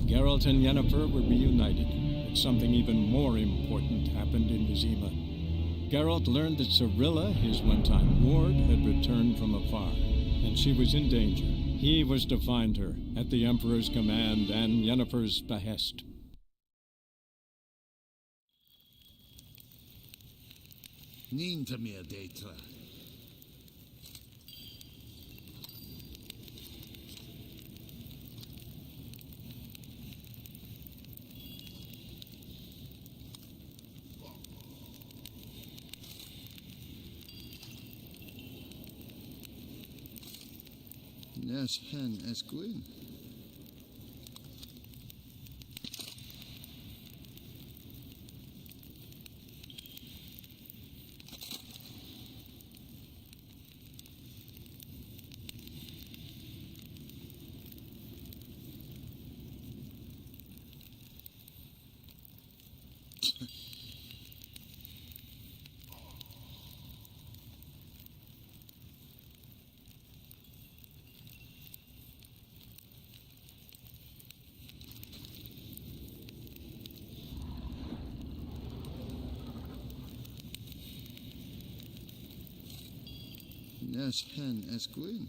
Geralt and Yennefer were reunited, but something even more important happened in Vizima. Geralt learned that Cirilla, his one-time ward, had returned from afar, and she was in danger. He was to find her, at the Emperor's command and Yennefer's behest. Niente mehr detra. Nes hen es gwyn. Nes hen es gwyn.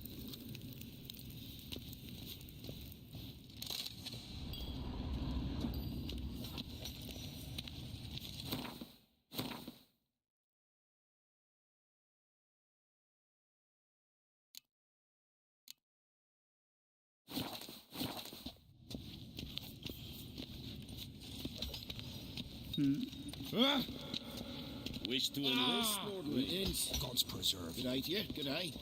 Wish to enlist, Lord Greetings. God's preserve. Good day to you. Good day.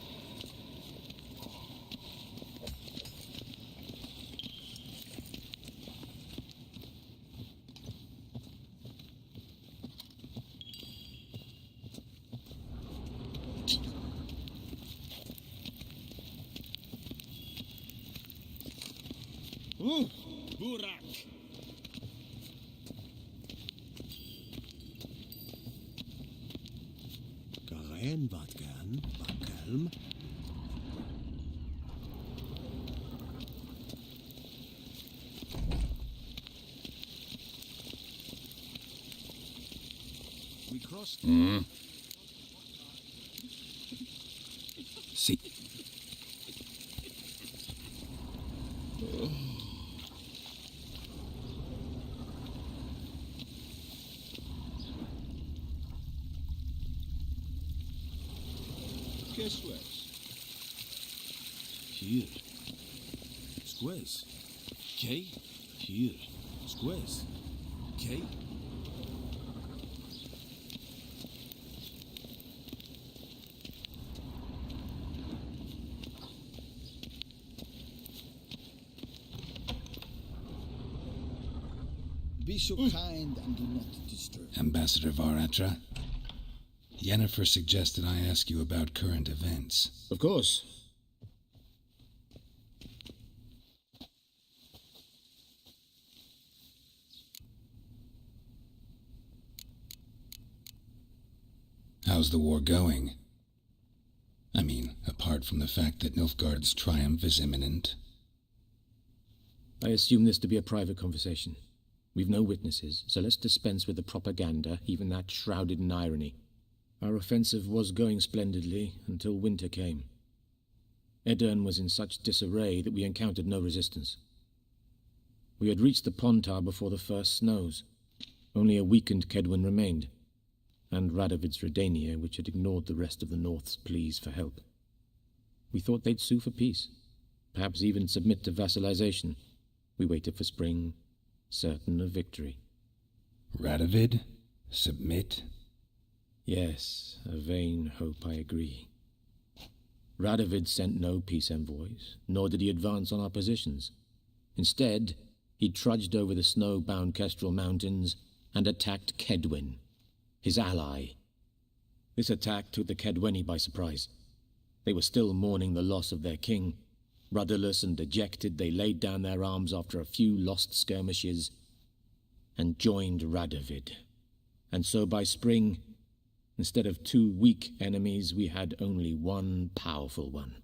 Burak! Garen wat gern, Bakelm. We crossed. Si. Guess what? Hier. Squares. Okay. Hier. Squares. Okay. Be so kind and do not disturb. Ambassador Varatra, Yennefer suggested I ask you about current events. Of course. How's the war going? I mean, apart from the fact that Nilfgaard's triumph is imminent. I assume this to be a private conversation. We've no witnesses, so let's dispense with the propaganda, even that shrouded in irony. Our offensive was going splendidly until winter came. Edirn was in such disarray that we encountered no resistance. We had reached the Pontar before the first snows. Only a weakened Kedwin remained, and Radovid's Redania, which had ignored the rest of the North's pleas for help. We thought they'd sue for peace, perhaps even submit to vassalization. We waited for spring, certain of victory. Radovid? Submit? Yes, a vain hope, I agree. Radovid sent no peace envoys, nor did he advance on our positions. Instead, he trudged over the snow-bound Kestrel Mountains and attacked Kedwin, his ally. This attack took the Kedweni by surprise. They were still mourning the loss of their king. Rudderless and dejected, they laid down their arms after a few lost skirmishes and joined Radovid. And so by spring, instead of two weak enemies, we had only one powerful one.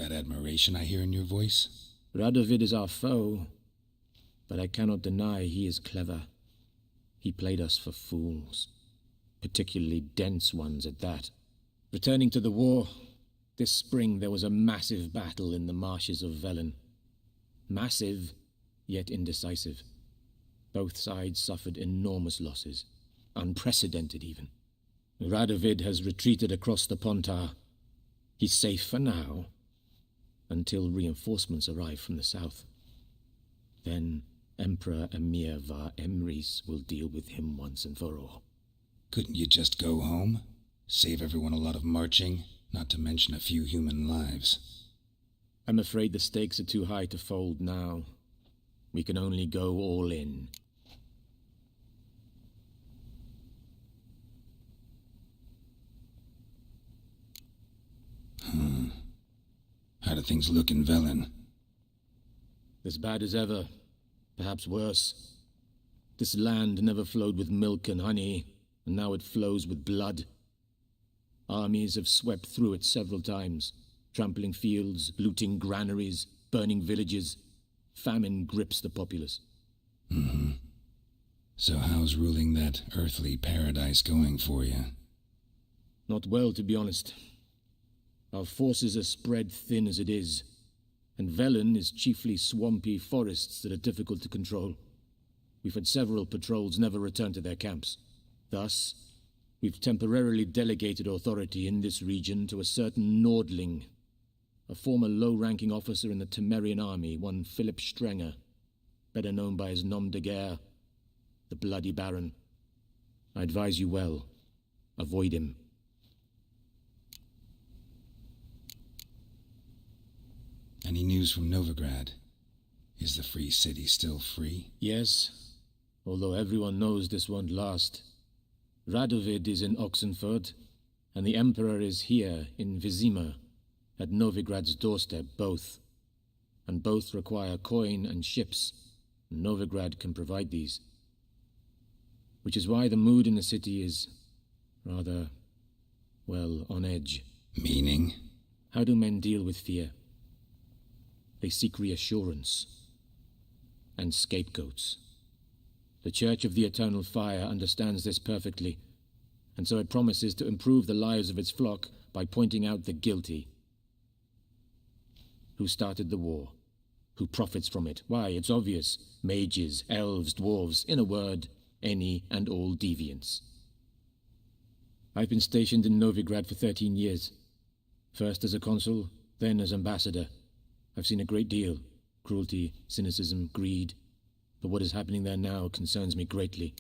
that admiration I hear in your voice? Radovid is our foe, but I cannot deny he is clever. He played us for fools, particularly dense ones at that. Returning to the war, this spring there was a massive battle in the marshes of Velen. Massive, yet indecisive. Both sides suffered enormous losses, unprecedented even. Radovid has retreated across the Pontar. He's safe for now, until reinforcements arrive from the south. Then Emperor Emir var Emrys will deal with him once and for all. Couldn't you just go home? Save everyone a lot of marching, not to mention a few human lives. I'm afraid the stakes are too high to fold now. We can only go all in. How do things look in Velen? As bad as ever, perhaps worse. This land never flowed with milk and honey, and now it flows with blood. Armies have swept through it several times, trampling fields, looting granaries, burning villages. Famine grips the populace. So how's ruling that earthly paradise going for you? Not well, to be honest. Our forces are spread thin as it is, and Velen is chiefly swampy forests that are difficult to control. We've had several patrols never return to their camps. Thus, we've temporarily delegated authority in this region to a certain Nordling, a former low-ranking officer in the Temerian army, one Philip Strenger, better known by his nom de guerre, the Bloody Baron. I advise you well. Avoid him. Any news from Novigrad? Is the free city still free? Yes, although everyone knows this won't last. Radovid is in Oxenford, and the Emperor is here in Vizima, at Novigrad's doorstep, both. And both require coin and ships. Novigrad can provide these. Which is why the mood in the city is rather, well, on edge. Meaning? How do men deal with fear? They seek reassurance and scapegoats. The Church of the Eternal Fire understands this perfectly, and so it promises to improve the lives of its flock by pointing out the guilty. Who started the war? Who profits from it? Why, it's obvious. Mages, elves, dwarves, in a word, any and all deviants. I've been stationed in Novigrad for 13 years. First as a consul, then as ambassador. I've seen a great deal. Cruelty, cynicism, greed. But what is happening there now concerns me greatly.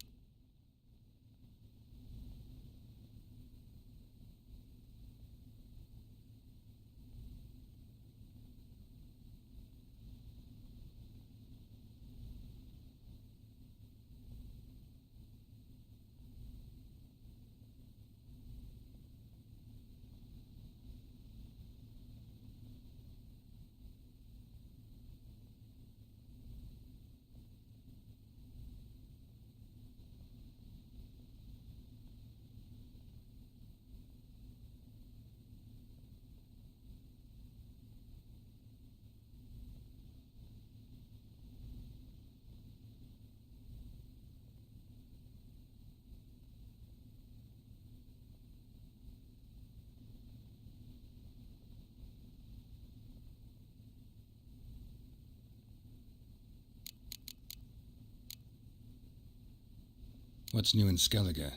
What's new in Skellige?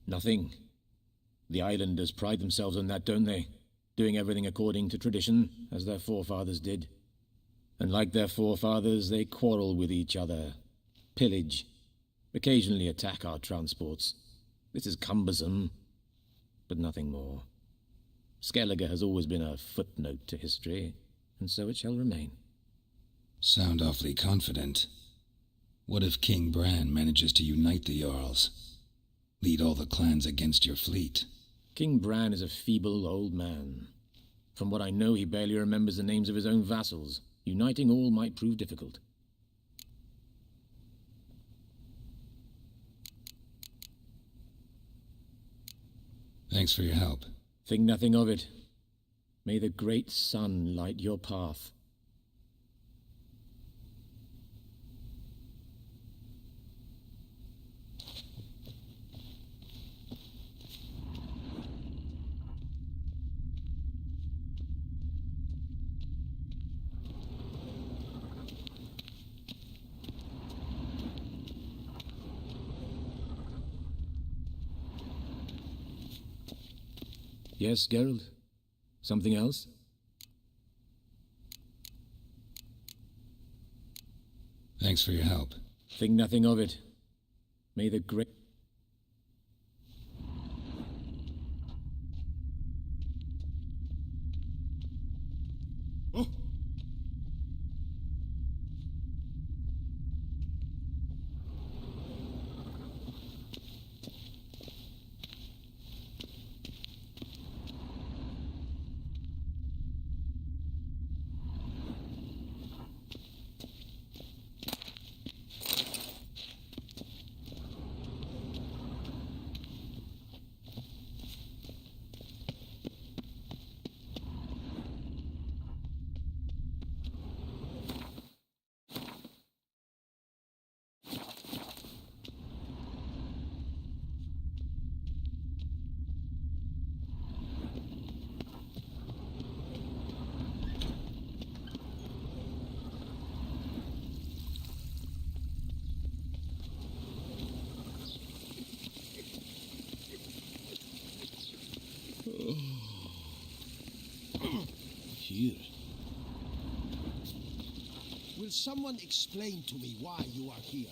Nothing. The islanders pride themselves on that, don't they? Doing everything according to tradition, as their forefathers did. And like their forefathers, they quarrel with each other, pillage, occasionally attack our transports. This is cumbersome, but nothing more. Skellige has always been a footnote to history, and so it shall remain. Sound awfully confident. What if King Bran manages to unite the Jarls? Lead all the clans against your fleet? King Bran is a feeble old man. From what I know, he barely remembers the names of his own vassals. Uniting all might prove difficult. Thanks for your help. Think nothing of it. May the great sun light your path. Yes, Geralt? Something else? Thanks for your help. Think nothing of it. May the great... Oh! Here. Will someone explain to me why you are here?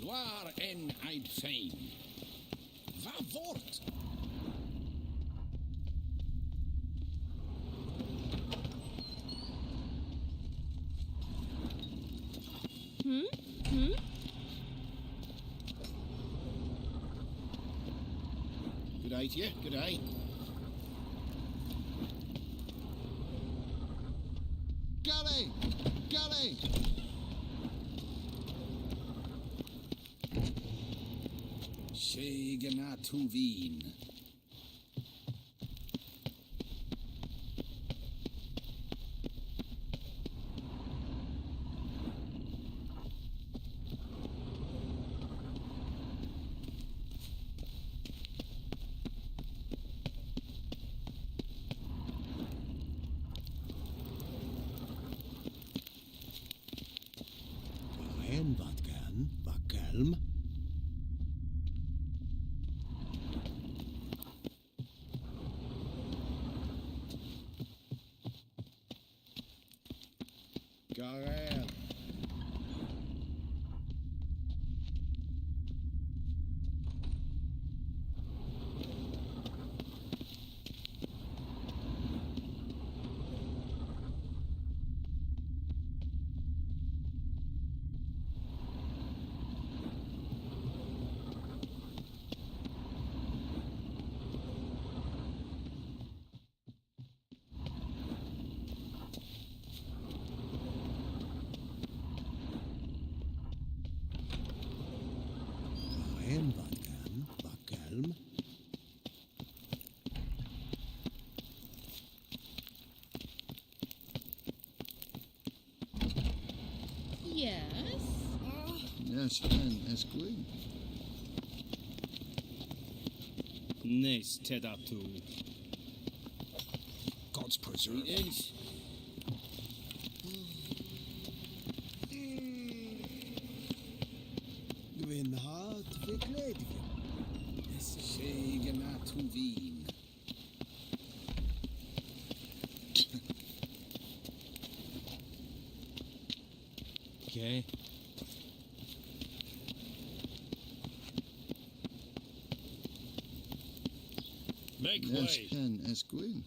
Waar en Eid Fein. Waar wordt? Good day to you, good day. Gully! Gully! Segena Tuvin. En wat kan, wat kalm. Garel. En wat kan, wat kalm. Yes? Yes, and as queen. Nes Tedatu. God's preserve. Greetings. Gwyn hart verkleed. Segena Tuvin. Okay. Make Yes, way. and as queen.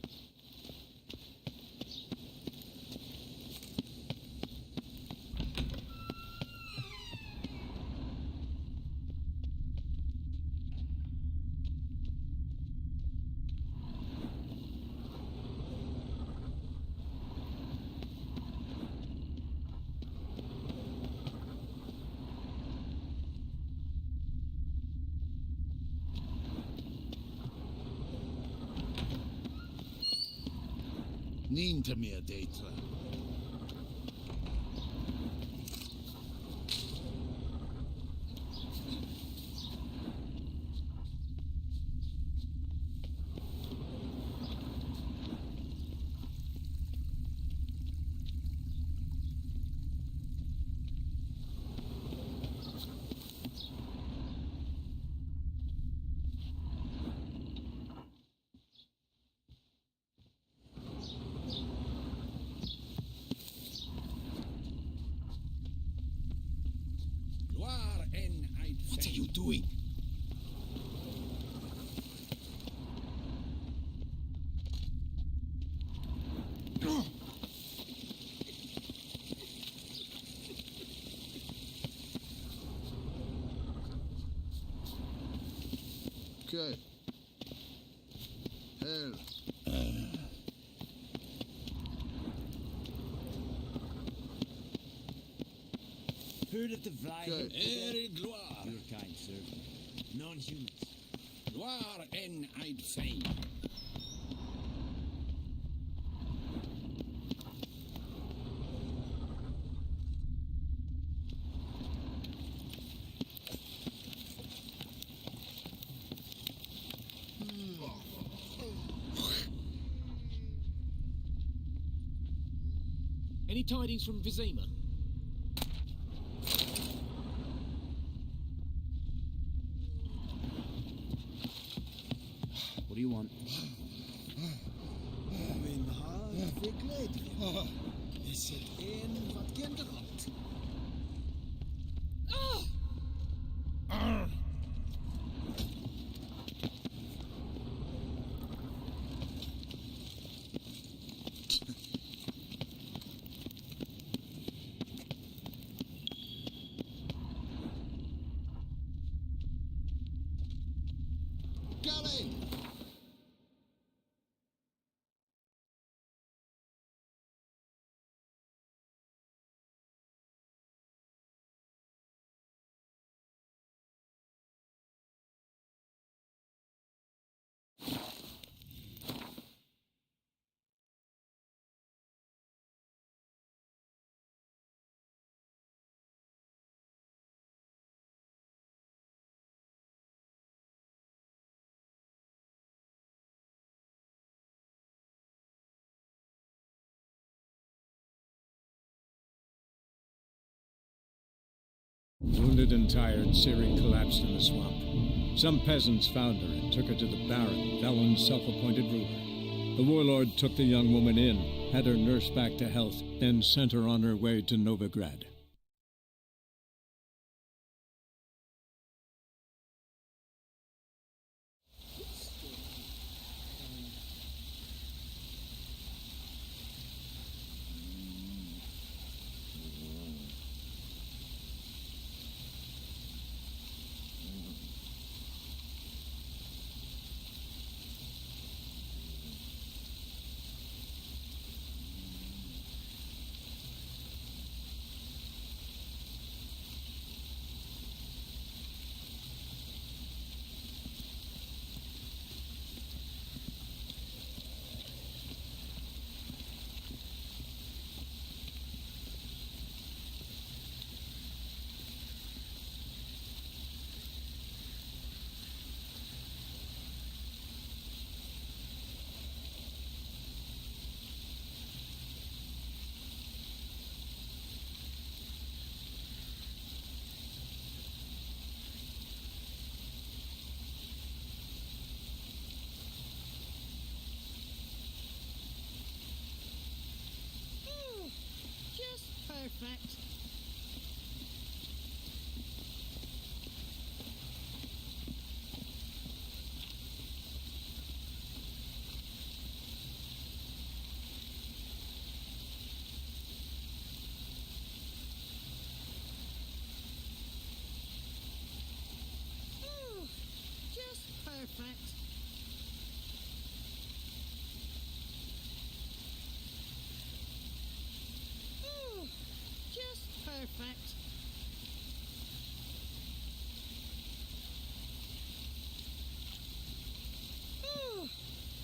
Niet meer d'être. Gloire en uitzijn. What are you doing? Okay. Hell. Heard of the Vryheid? Okay. Gloire. Your kind, sir. Non-humans. Gloire en uitzijn. Any tidings from Vizima? What do you want? Min har verkleed. Is het een wat kinderhand? Gully! Wounded and tired, Ciri collapsed in the swamp. Some peasants found her and took her to the Baron, Valen's self-appointed ruler. The warlord took the young woman in, had her nursed back to health, then sent her on her way to Novigrad. Just perfect. Just perfect. Just perfect.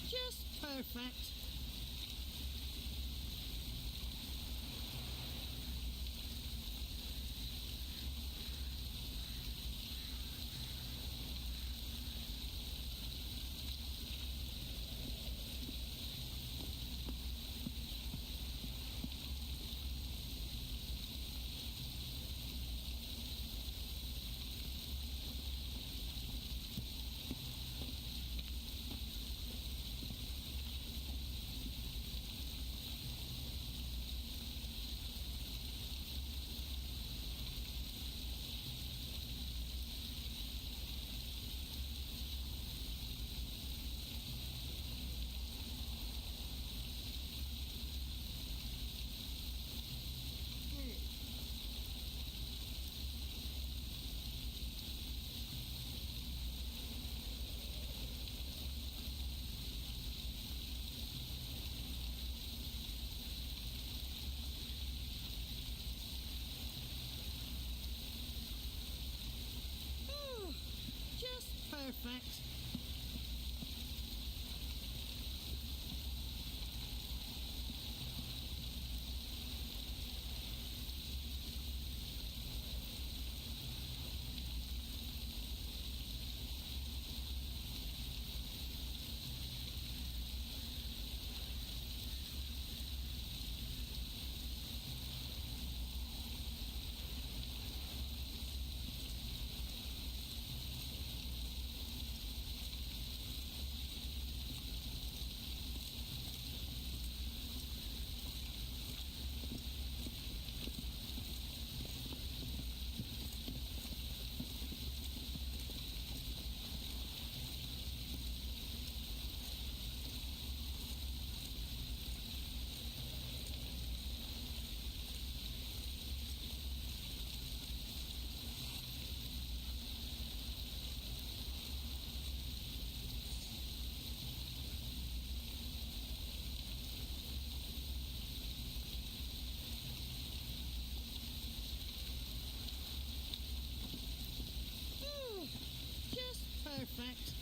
Just perfect. perfect. Just perfect.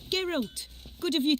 Geralt, good of you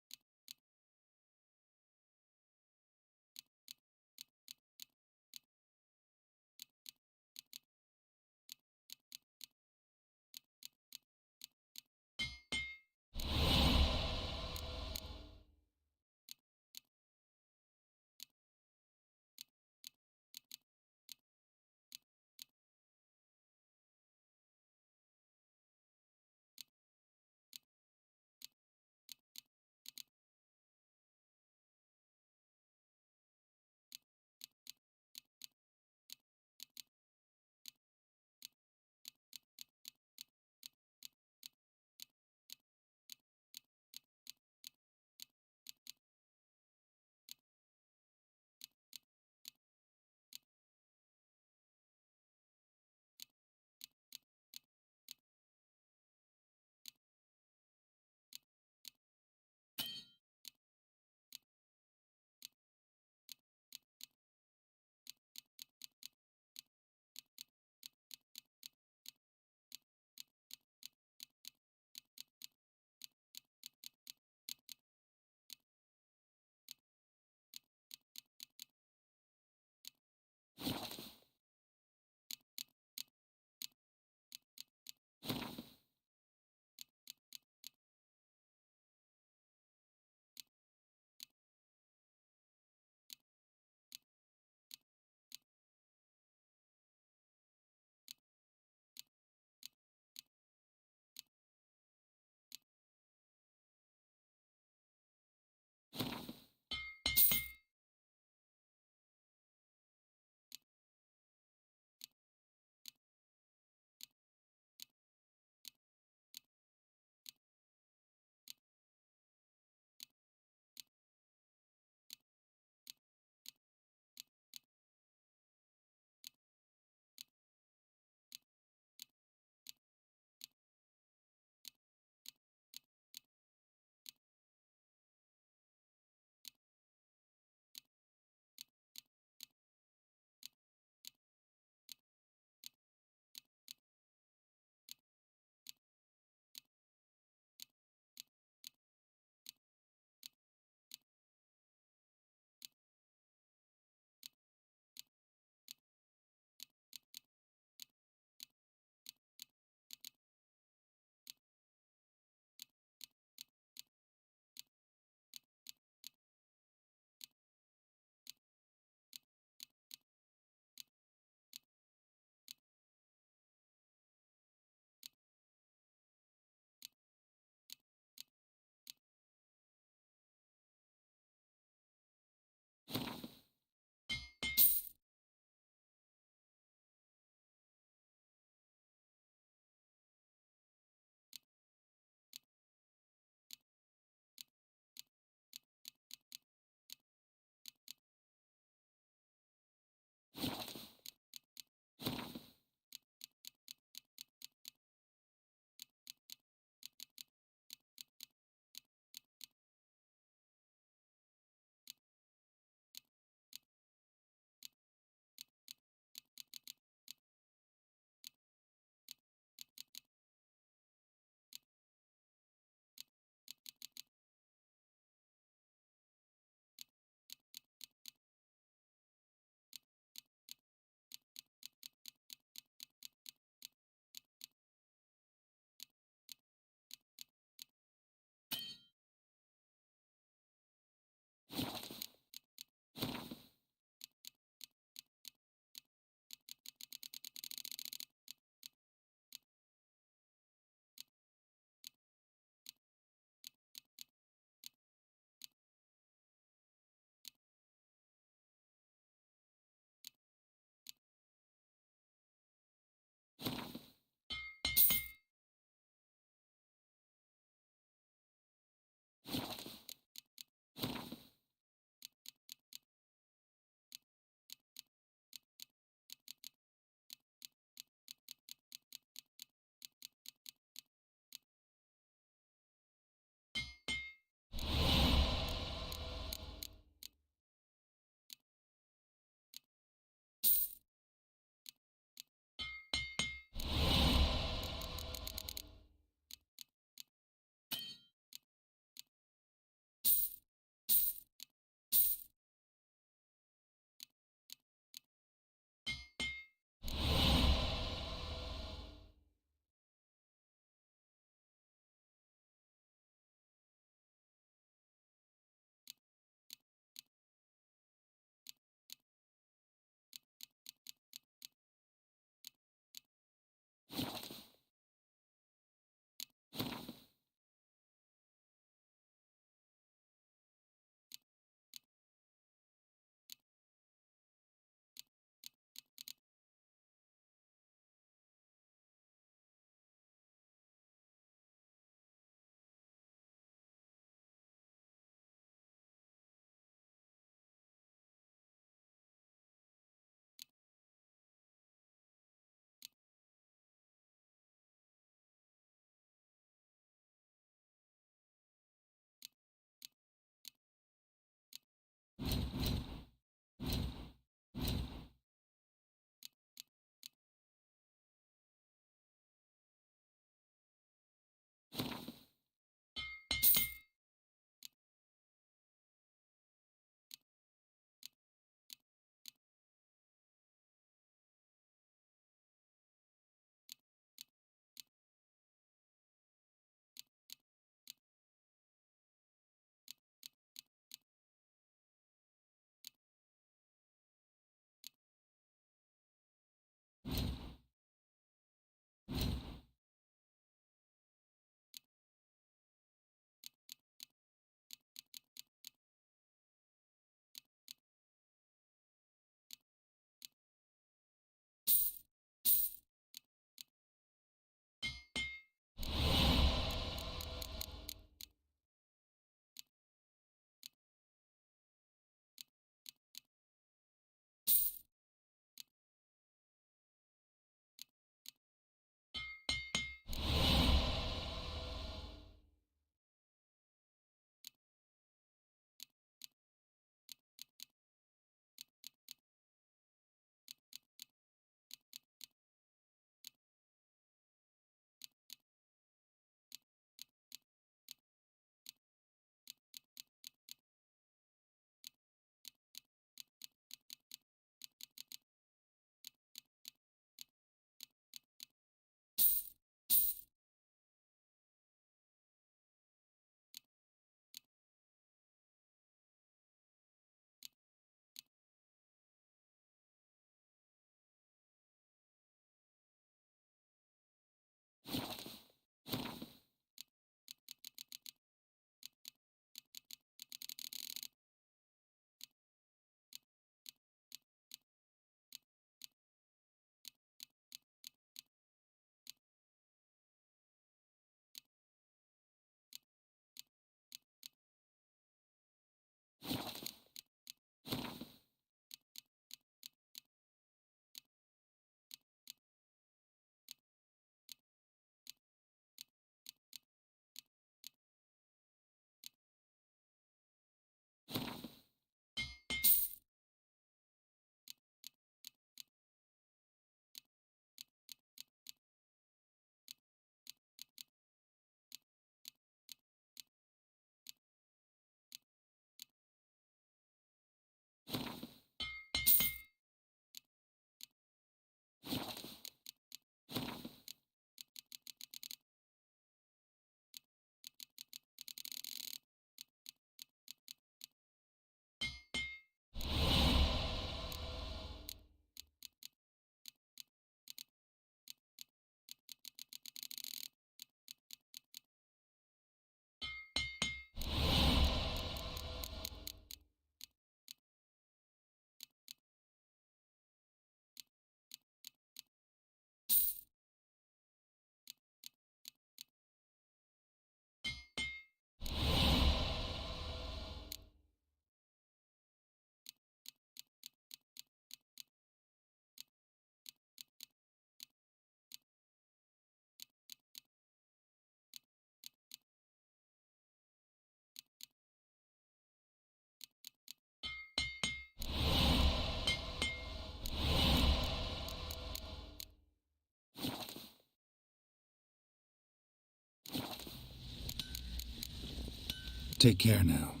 Take care now.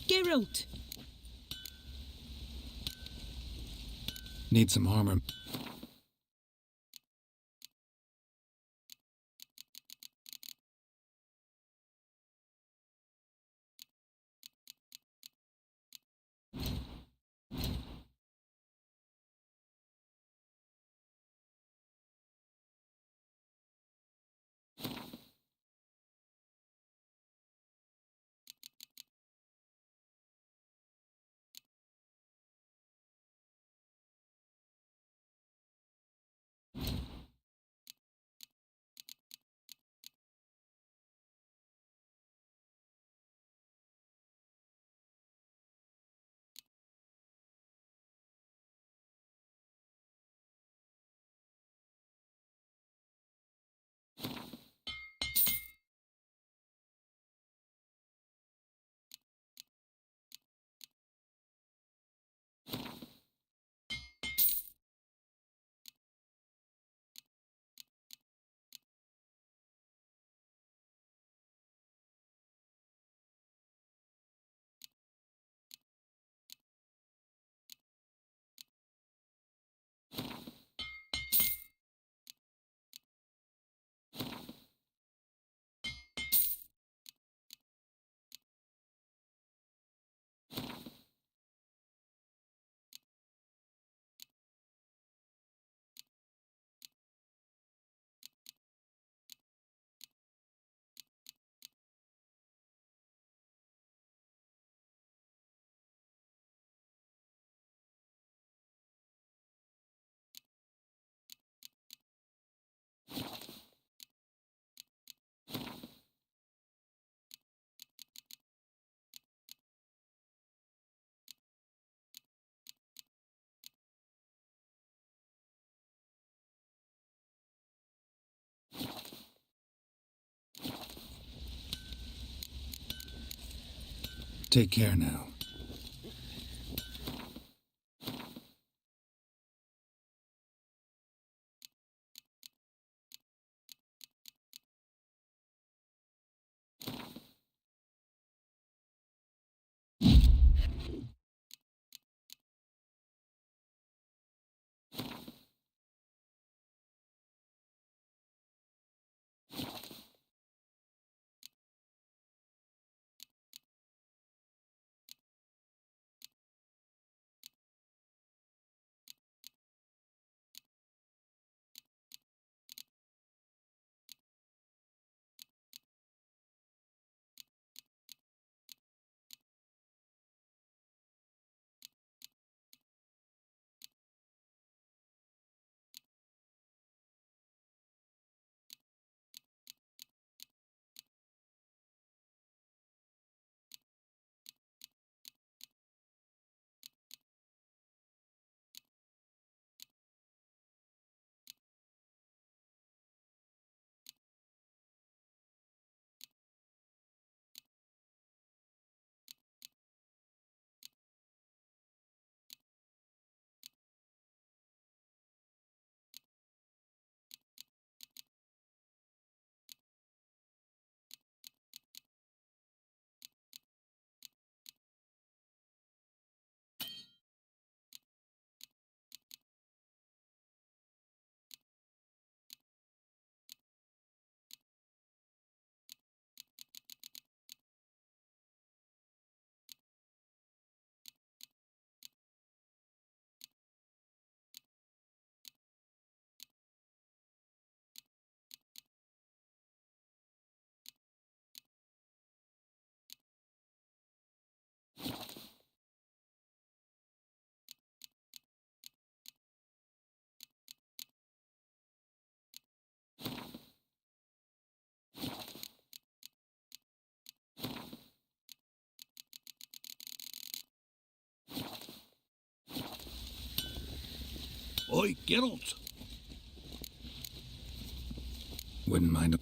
Geralt! Need some armor. Take care now. Oi, Geralt! Wouldn't mind a...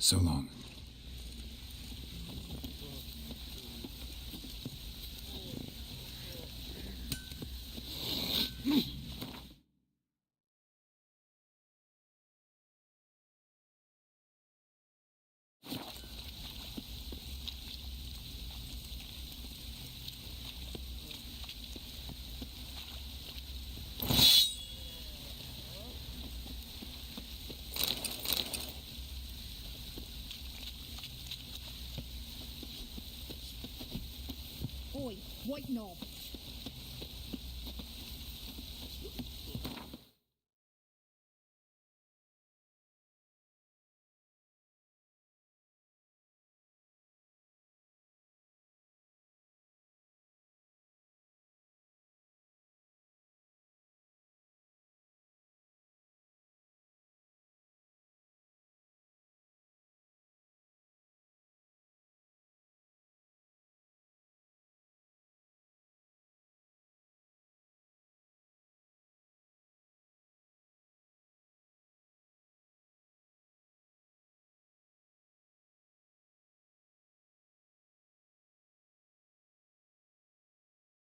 So long. white knob.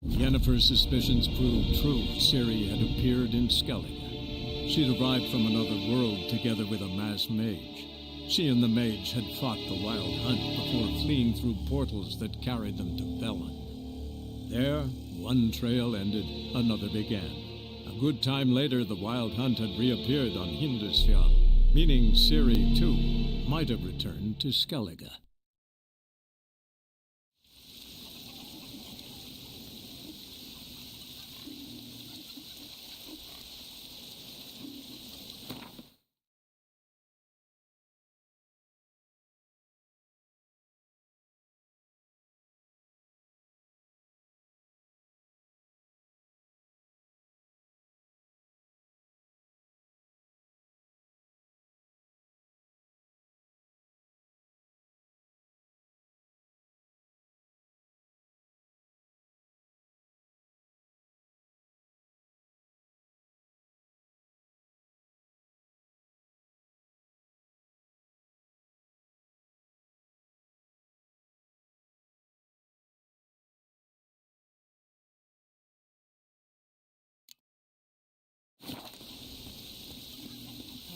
Yennefer's suspicions proved true. Ciri had appeared in Skellige. She'd arrived from another world together with a masked mage. She and the mage had fought the Wild Hunt before fleeing through portals that carried them to Velen. There, one trail ended, another began. A good time later, the Wild Hunt had reappeared on Hindisfjall, meaning Ciri, too, might have returned to Skellige.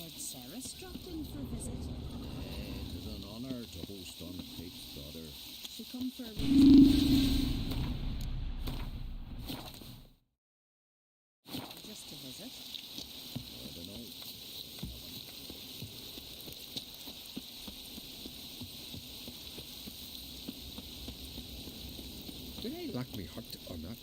Had Ceres dropped in for a visit? It is an honor to host on Kate's daughter. She come for a reason. Just to visit. I don't know. Did I lack me hurt or not?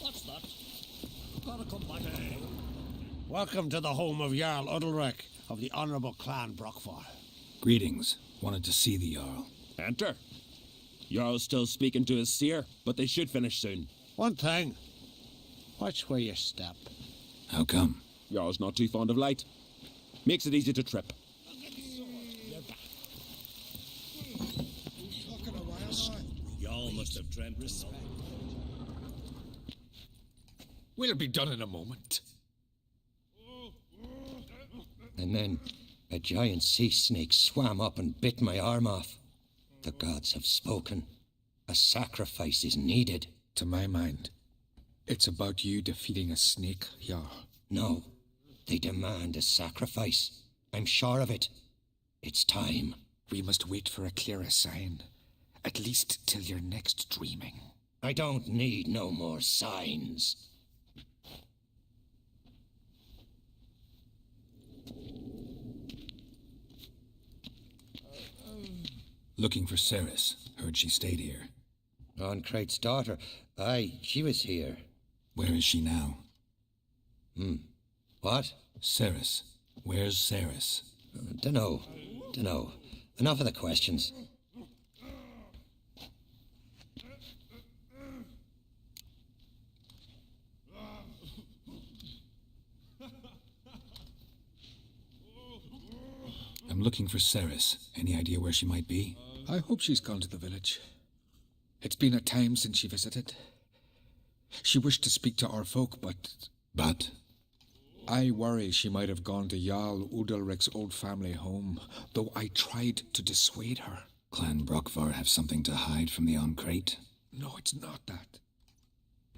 What's that? Gotta come back. Welcome to the home of Jarl Udalric of the Honourable Clan Brockfar. Greetings. Wanted to see the Jarl. Enter. Jarl's still speaking to his seer, but they should finish soon. One thing. Watch where you step. How come? Jarl's not too fond of light. Makes it easy to trip. Talking a while, son. Y'all must have dreamt of We'll be done in a moment. And then a giant sea snake swam up and bit my arm off. The gods have spoken. A sacrifice is needed. To my mind, it's about you defeating a snake, Jarl. No, they demand a sacrifice. I'm sure of it. It's time. We must wait for a clearer sign. At least till your next dreaming. I don't need no more signs. Looking for Ceres. Heard she stayed here. Oncrate's daughter. Aye, she was here. Where is she now? What? Ceres. Where's Ceres? Dunno. Enough of the questions. I'm looking for Ceres. Any idea where she might be? I hope she's gone to the village. It's been a time since she visited. She wished to speak to our folk, but... But? I worry she might have gone to Jarl Udalric's old family home, though I tried to dissuade her. Clan Brockvar have something to hide from the Oncrate? No, it's not that.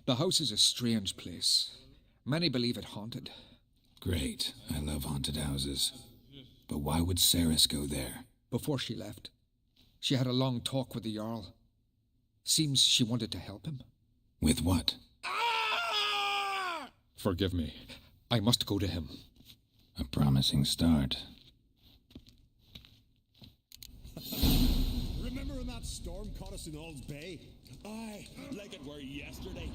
The house is a strange place, Many believe it haunted. Great. I love haunted houses. But why would Ceres go there? Before she left, she had a long talk with the Jarl. Seems she wanted to help him. With what? Forgive me. I must go to him. A promising start. Remember when that storm caught us in Ald's Bay? Aye, like it were yesterday.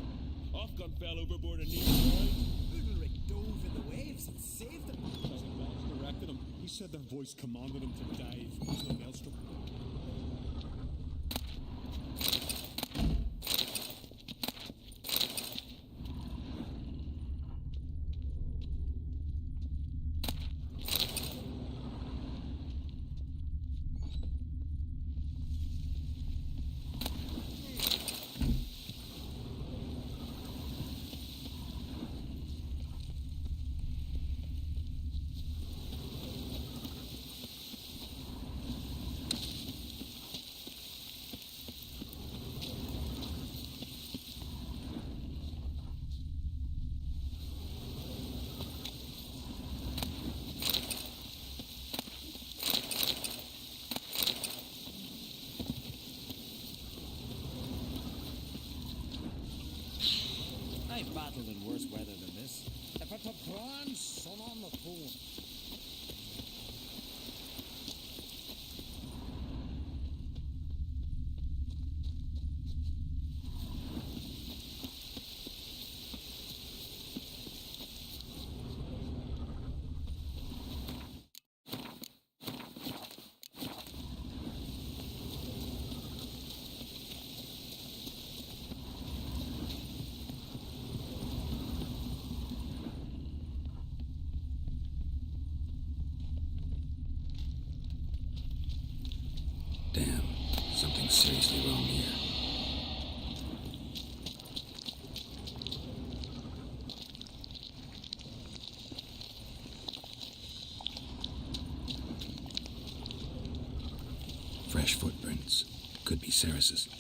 Ofcom fell overboard and near drowned. Udalric dove in the waves and saved them. Cousin Wells directed him. He said their voice commanded him to dive into the maelstrom. I've battled in worse weather than this. If it's a prawn, sun on the phone. Damn, something's seriously wrong here. Fresh footprints. Could be Ceres's.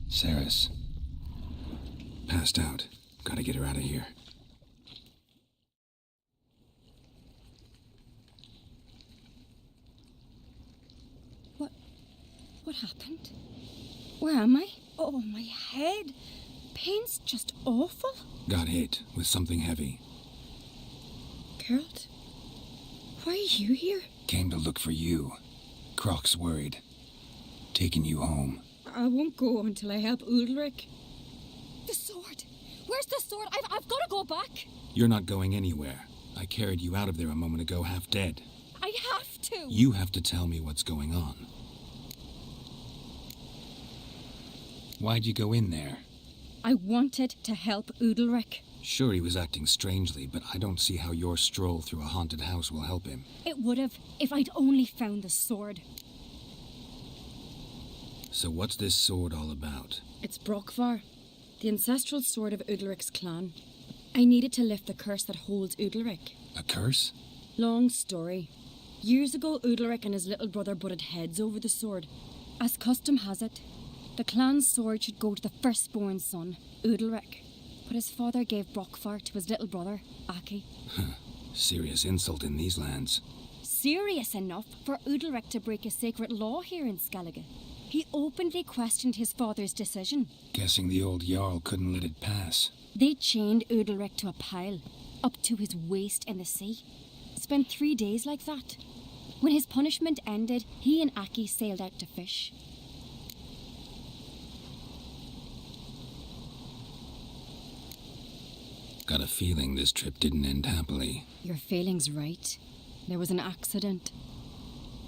Ceres. Passed out. Gotta get her out of here. What happened? Where am I? Oh, my head. Pain's just awful. Got hit with something heavy. Geralt? Why are you here? Came to look for you. Croc's worried. Taking you home. I won't go until I help Udalric. The sword! Where's the sword? I've got to go back! You're not going anywhere. I carried you out of there a moment ago half dead. I have to! You have to tell me what's going on. Why'd you go in there? I wanted to help Udalric. Sure, he was acting strangely, but I don't see how your stroll through a haunted house will help him. It would have, if I'd only found the sword. So what's this sword all about? It's Brokvar, the ancestral sword of Udalric's clan. I needed to lift the curse that holds Udalric. A curse? Long story. Years ago, Udalric and his little brother butted heads over the sword. As custom has it, the clan's sword should go to the firstborn son, Udalric. But his father gave Brokvar to his little brother, Aki. Serious insult in these lands. Serious enough for Udalric to break a sacred law here in Skellige. He openly questioned his father's decision. Guessing the old Jarl couldn't let it pass. They chained Udalric to a pile, up to his waist in the sea. Spent 3 days like that. When his punishment ended, he and Aki sailed out to fish. Got a feeling this trip didn't end happily. Your feeling's right. There was an accident.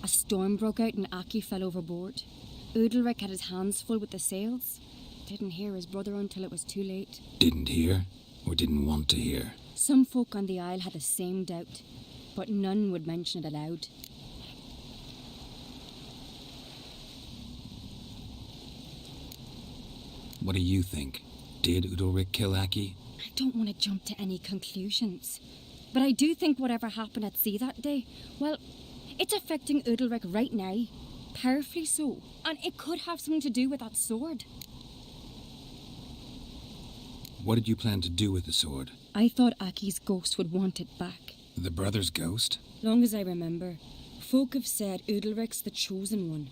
A storm broke out and Aki fell overboard. Udalric had his hands full with the sails. Didn't hear his brother until it was too late. Didn't hear? Or didn't want to hear? Some folk on the Isle had the same doubt, but none would mention it aloud. What do you think? Did Udalric kill Aki? I don't want to jump to any conclusions, but I do think whatever happened at sea that day, well, it's affecting Udalric right now. Powerfully so. And it could have something to do with that sword. What did you plan to do with the sword? I thought Aki's ghost would want it back. The brother's ghost? Long as I remember, folk have said Udalric's the chosen one.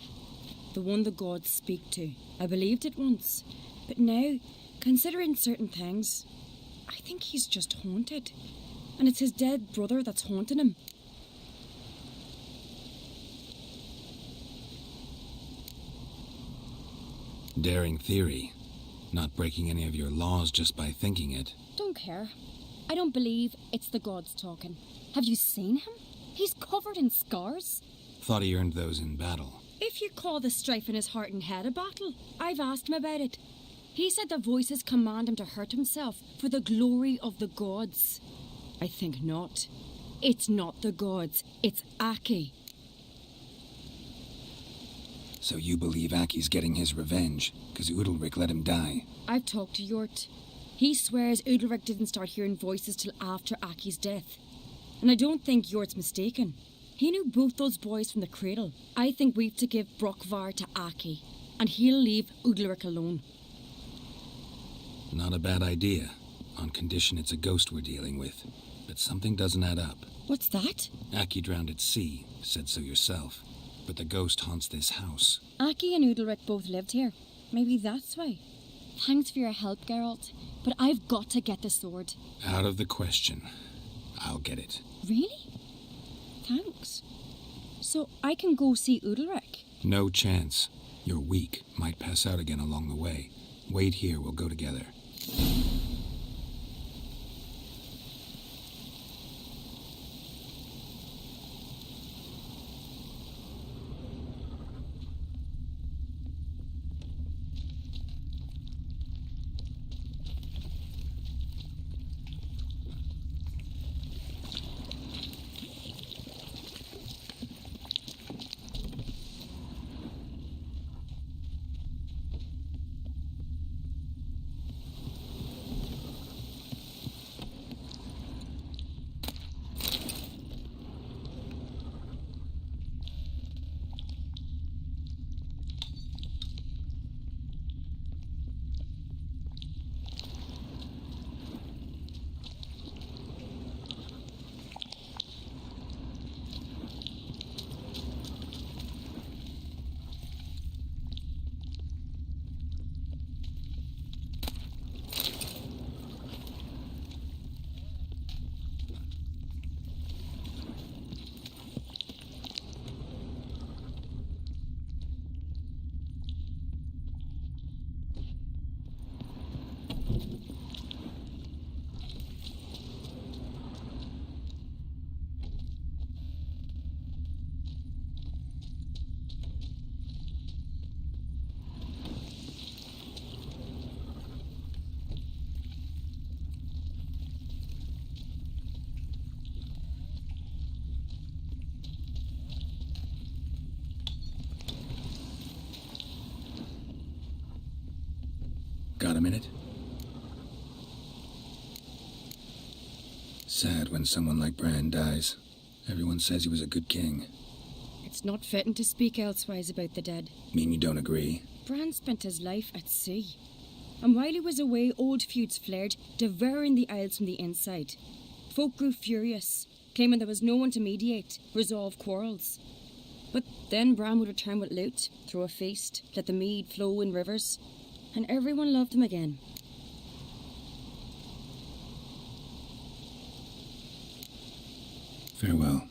The one the gods speak to. I believed it once. But now, considering certain things, I think he's just haunted. And it's his dead brother that's haunting him. Daring theory. Not breaking any of your laws just by thinking it. Don't care. I don't believe it's the gods talking. Have you seen him? He's covered in scars. Thought he earned those in battle. If you call the strife in his heart and head a battle, I've asked him about it. He said the voices command him to hurt himself for the glory of the gods. I think not. It's not the gods, it's Aki. So you believe Aki's getting his revenge, because Udalric let him die? I've talked to Yort. He swears Udalric didn't start hearing voices till after Aki's death. And I don't think Yort's mistaken. He knew both those boys from the cradle. I think we've to give Brokvar to Aki, and he'll leave Udalric alone. Not a bad idea, on condition it's a ghost we're dealing with. But something doesn't add up. What's that? Aki drowned at sea, said so yourself. But the ghost haunts this house. Aki and Udalric both lived here. Maybe that's why. Thanks for your help, Geralt. But I've got to get the sword. Out of the question. I'll get it. Really? Thanks. So I can go see Udalric? No chance. You're weak. Might pass out again along the way. Wait here, we'll go together. Got a minute? Sad when someone like Bran dies. Everyone says he was a good king. It's not fitting to speak elsewise about the dead. Mean you don't agree? Bran spent his life at sea. And while he was away, old feuds flared, devouring the Isles from the inside. Folk grew furious, claiming there was no one to mediate, resolve quarrels. But then Bran would return with loot, throw a feast, let the mead flow in rivers, and everyone loved him again. Farewell.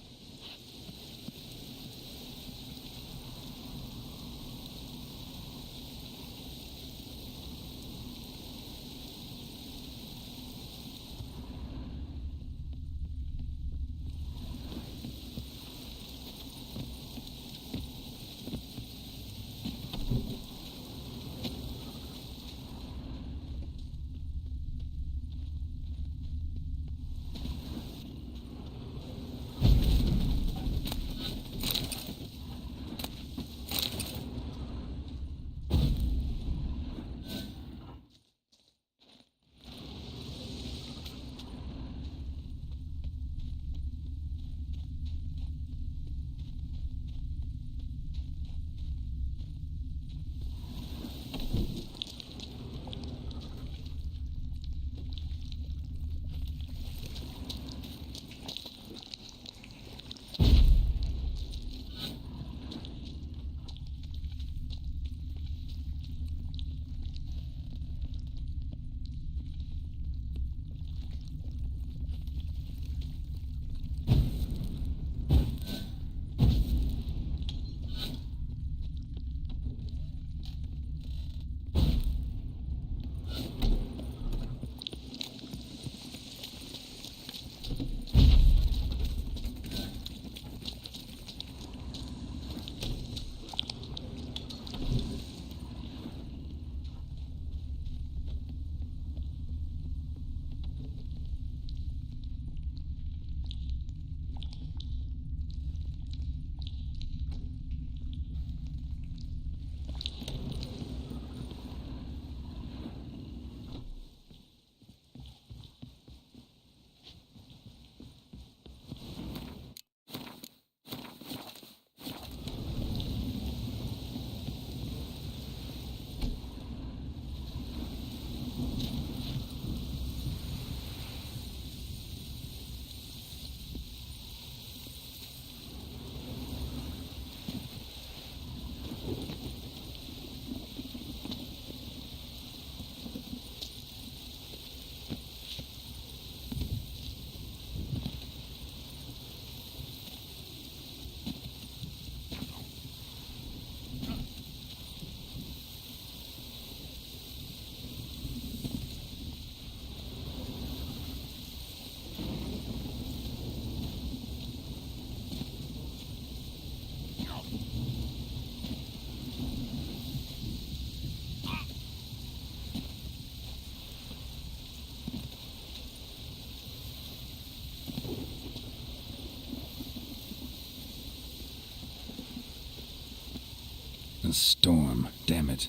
storm, damn it.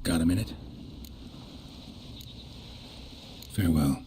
Got a minute? Farewell.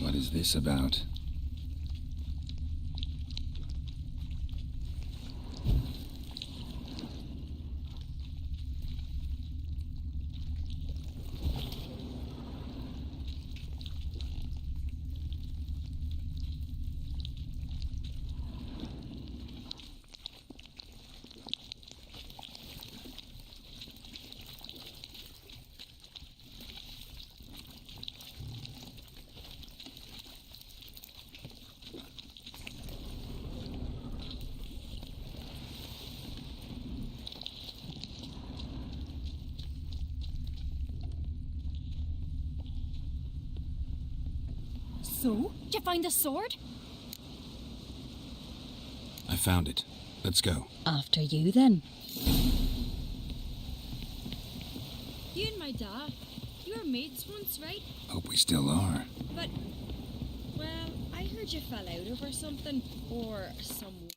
What is this about? So, did you find the sword? I found it. Let's go. After you, then. You and my dad, you were mates once, right? Hope we still are. But, well, I heard you fell out over something, or someone.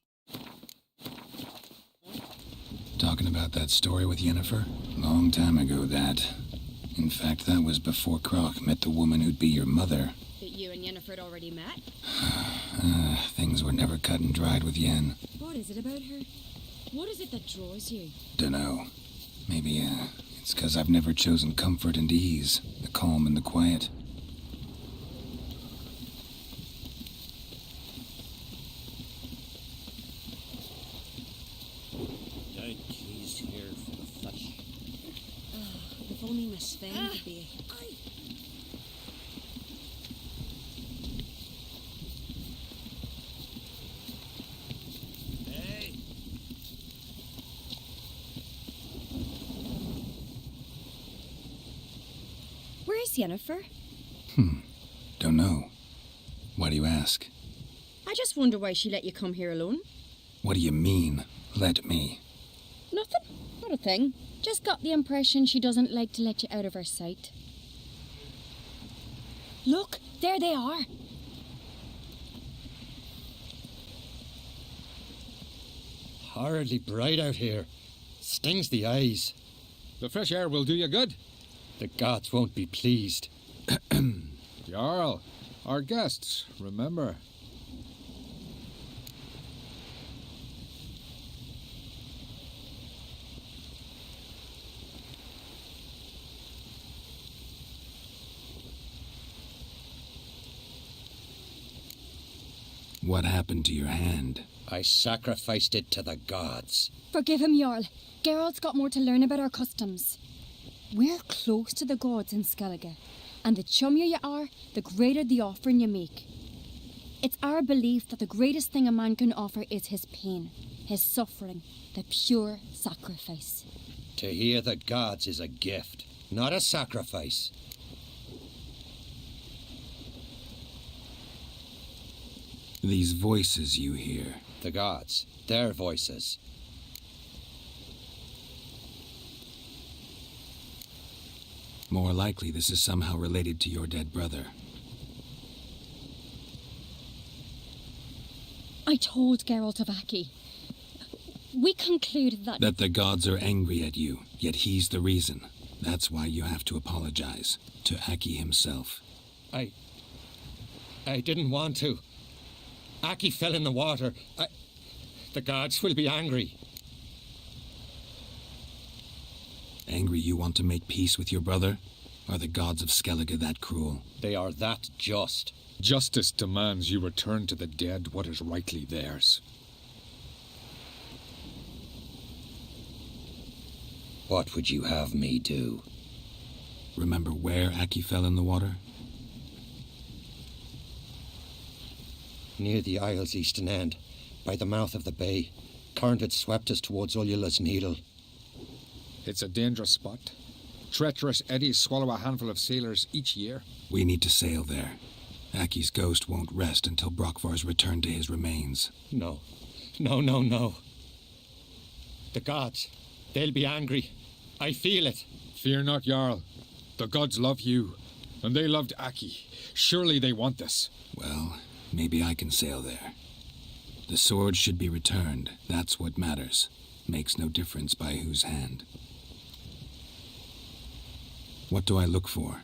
Talking about that story with Yennefer? Long time ago, that. In fact, that was before Croc met the woman who'd be your mother. That you and Yennefer had already met? Things were never cut and dried with Yen. What is it about her? What is it that draws you? Dunno. Maybe, it's 'cause I've never chosen comfort and ease, the calm and the quiet. He's here for the flesh. Where's Yennefer? Don't know. Why do you ask? I just wonder why she let you come here alone. What do you mean, let me? Nothing. Not a thing. Just got the impression she doesn't like to let you out of her sight. Look, there they are. Horridly bright out here. Stings the eyes. The fresh air will do you good. The gods won't be pleased. Jarl, our guests, remember. What happened to your hand? I sacrificed it to the gods. Forgive him, Jarl. Geralt's got more to learn about our customs. We're close to the gods in Skellige, and the chummier you are, the greater the offering you make. It's our belief that the greatest thing a man can offer is his pain, his suffering, the pure sacrifice. To hear the gods is a gift, not a sacrifice. These voices you hear. The gods, their voices. More likely this is somehow related to your dead brother. I told Geralt of Aki. We concluded that... That the gods are angry at you, yet he's the reason. That's why you have to apologize. To Aki himself. I didn't want to. Aki fell in the water. The gods will be angry. Angry you want to make peace with your brother? Are the gods of Skellige that cruel? They are that just. Justice demands you return to the dead what is rightly theirs. What would you have me do? Remember where Aki fell in the water? Near the Isle's eastern end, by the mouth of the bay. Current had swept us towards Ullula's Needle. It's a dangerous spot. Treacherous eddies swallow a handful of sailors each year. We need to sail there. Aki's ghost won't rest until Brokvar's returned to his remains. No. The gods, they'll be angry. I feel it. Fear not, Jarl. The gods love you, and they loved Aki. Surely they want this. Well, maybe I can sail there. The sword should be returned. That's what matters. Makes no difference by whose hand. What do I look for?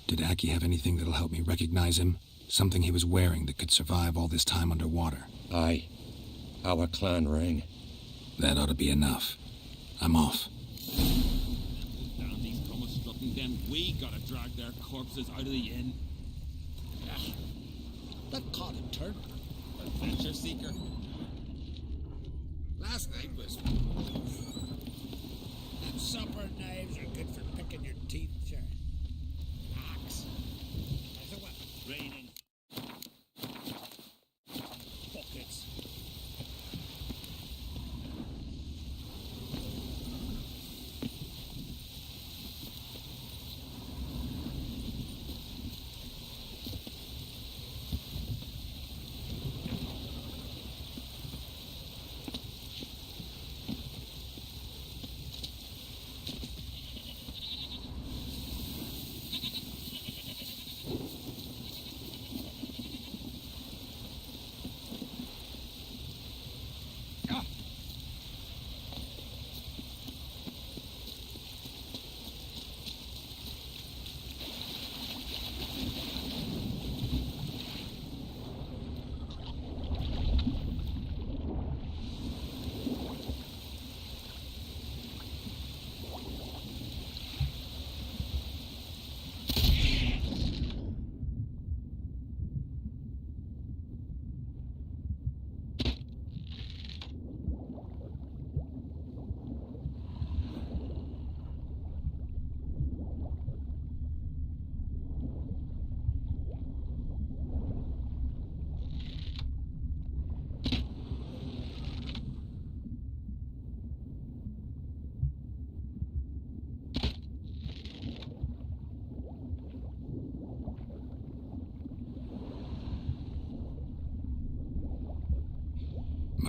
Did Aki have anything that'll help me recognize him? Something he was wearing that could survive all this time underwater? Aye. Our clan ring. That ought to be enough. I'm off. Down these comers strutting, then we gotta drag their corpses out of the inn. That caught a turn. Adventure seeker. Last night was... Them supper knives are good for picking your teeth, sure. Axe. There's a weapon. Raining. Buckets.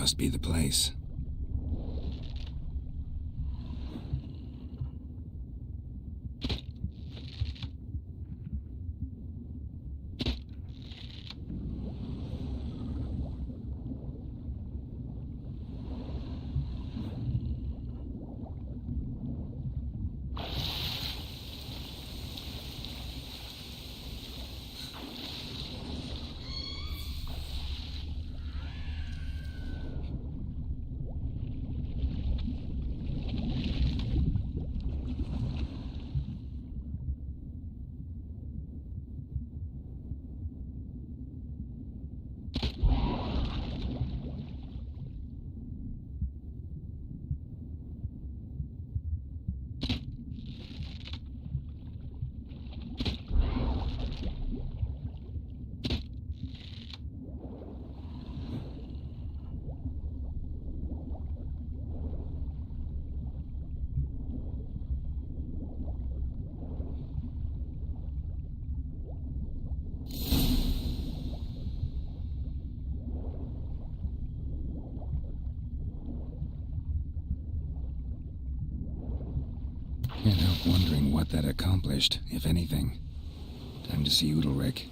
must be the place. Can't help wondering what that accomplished, if anything. Time to see Udalryk.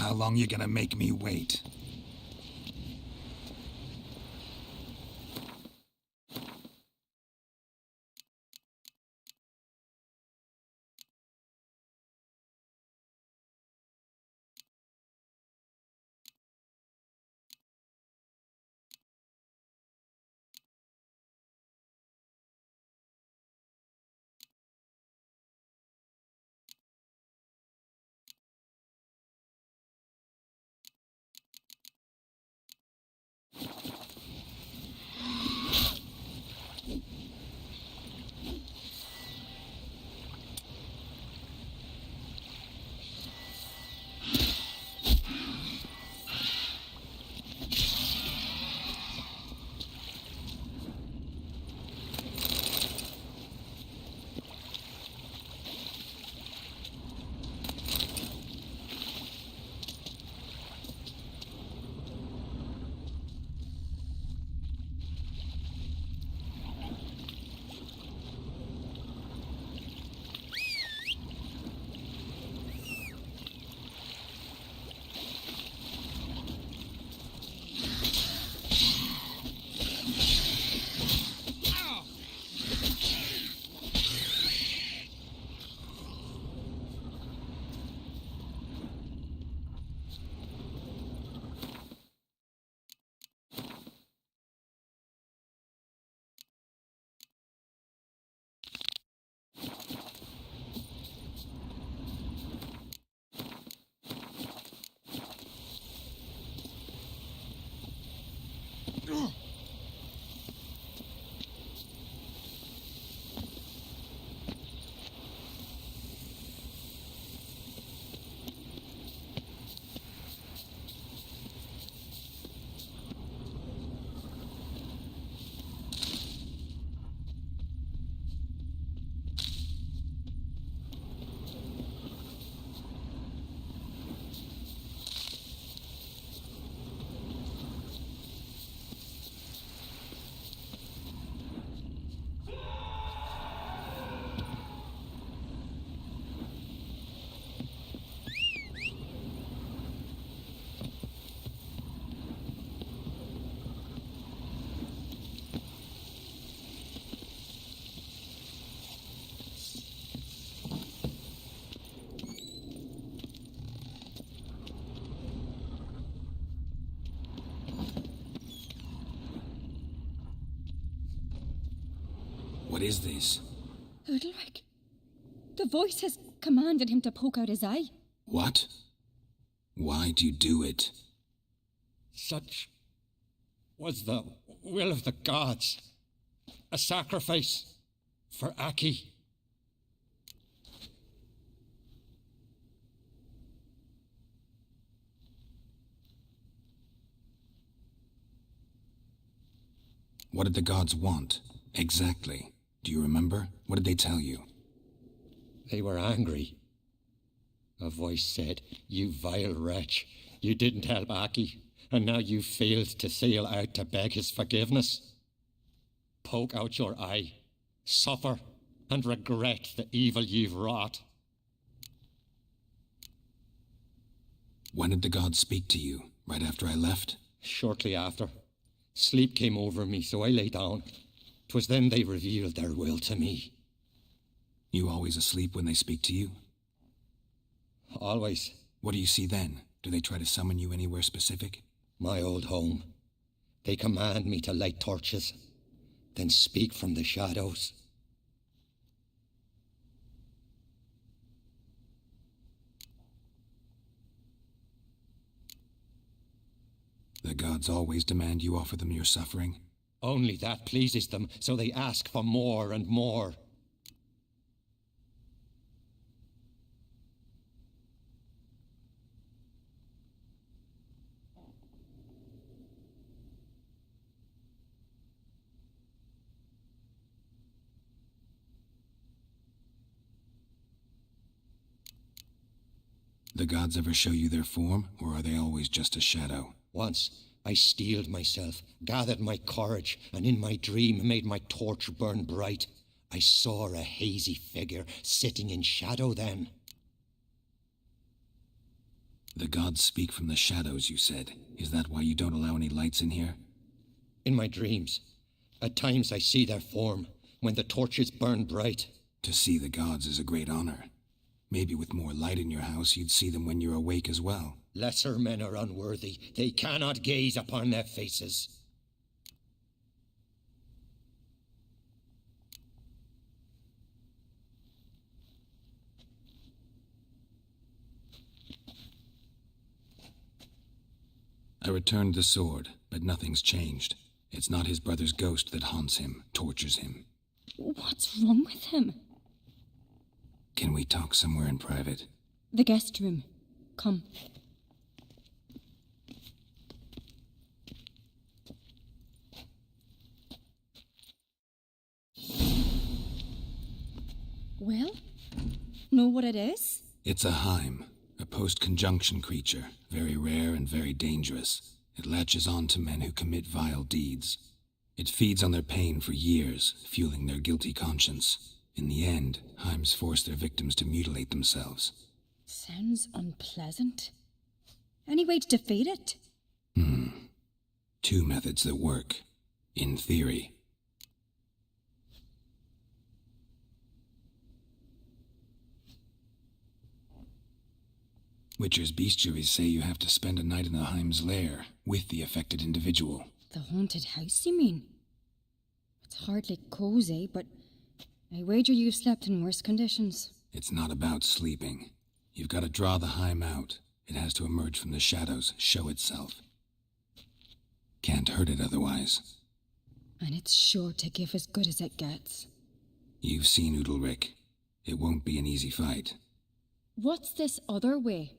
How long you gonna make me wait? What is this? Udalric. The voice has commanded him to poke out his eye. What? Why'd you do it? Such was the will of the gods. A sacrifice for Aki. What did the gods want? Exactly. Do you remember? What did they tell you? They were angry. A voice said, "You vile wretch, you didn't help Aki, and now you failed to sail out to beg his forgiveness. Poke out your eye, suffer, and regret the evil you've wrought." When did the gods speak to you? Right after I left? Shortly after. Sleep came over me, so I lay down. 'Twas then they revealed their will to me. You always asleep when they speak to you? Always. What do you see then? Do they try to summon you anywhere specific? My old home. They command me to light torches, then speak from the shadows. The gods always demand you offer them your suffering? Only that pleases them, so they ask for more and more. The gods ever show you their form, or are they always just a shadow? Once, I steeled myself, gathered my courage, and in my dream made my torch burn bright. I saw a hazy figure sitting in shadow then. The gods speak from the shadows, you said. Is that why you don't allow any lights in here? In my dreams, at times I see their form, when the torches burn bright. To see the gods is a great honor. Maybe with more light in your house, you'd see them when you're awake as well. Lesser men are unworthy. They cannot gaze upon their faces. I returned the sword, but nothing's changed. It's not his brother's ghost that haunts him, tortures him. What's wrong with him? Can we talk somewhere in private? The guest room. Come. Well, know what it is? It's a Heim, a post-conjunction creature, very rare and very dangerous. It latches on to men who commit vile deeds. It feeds on their pain for years, fueling their guilty conscience. In the end, Heims force their victims to mutilate themselves. Sounds unpleasant. Any way to defeat it? Two methods that work. In theory. Witcher's bestiaries say you have to spend a night in the Heim's lair with the affected individual. The haunted house, you mean? It's hardly cozy, but I wager you've slept in worse conditions. It's not about sleeping. You've got to draw the Heim out. It has to emerge from the shadows, show itself. Can't hurt it otherwise. And it's sure to give as good as it gets. You've seen Udalryk. It won't be an easy fight. What's this other way?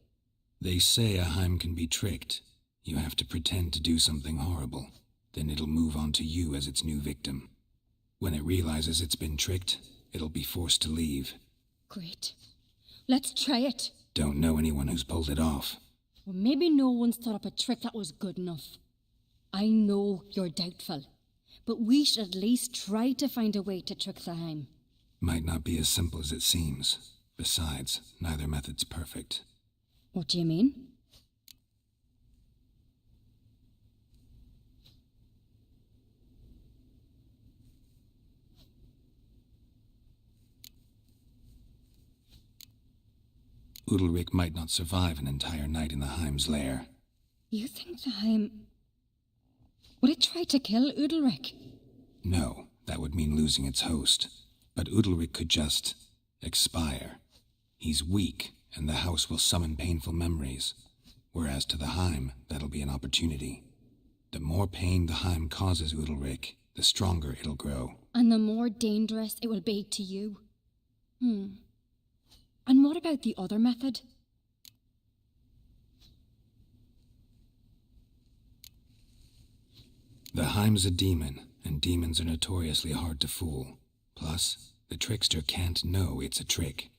They say a Heim can be tricked. You have to pretend to do something horrible. Then it'll move on to you as its new victim. When it realizes it's been tricked, it'll be forced to leave. Great. Let's try it. Don't know anyone who's pulled it off. Or maybe no one's thought up a trick that was good enough. I know you're doubtful, but we should at least try to find a way to trick the Heim. Might not be as simple as it seems. Besides, neither method's perfect. What do you mean? Udalryk might not survive an entire night in the Heim's lair. You think the Heim... Would it try to kill Udalryk? No, that would mean losing its host. But Udalryk could just... expire. He's weak, and the house will summon painful memories. Whereas to the Heim, that'll be an opportunity. The more pain the Heim causes Udalryk, the stronger it'll grow. And the more dangerous it will be to you. And what about the other method? The Heim's a demon, and demons are notoriously hard to fool. Plus, the trickster can't know it's a trick.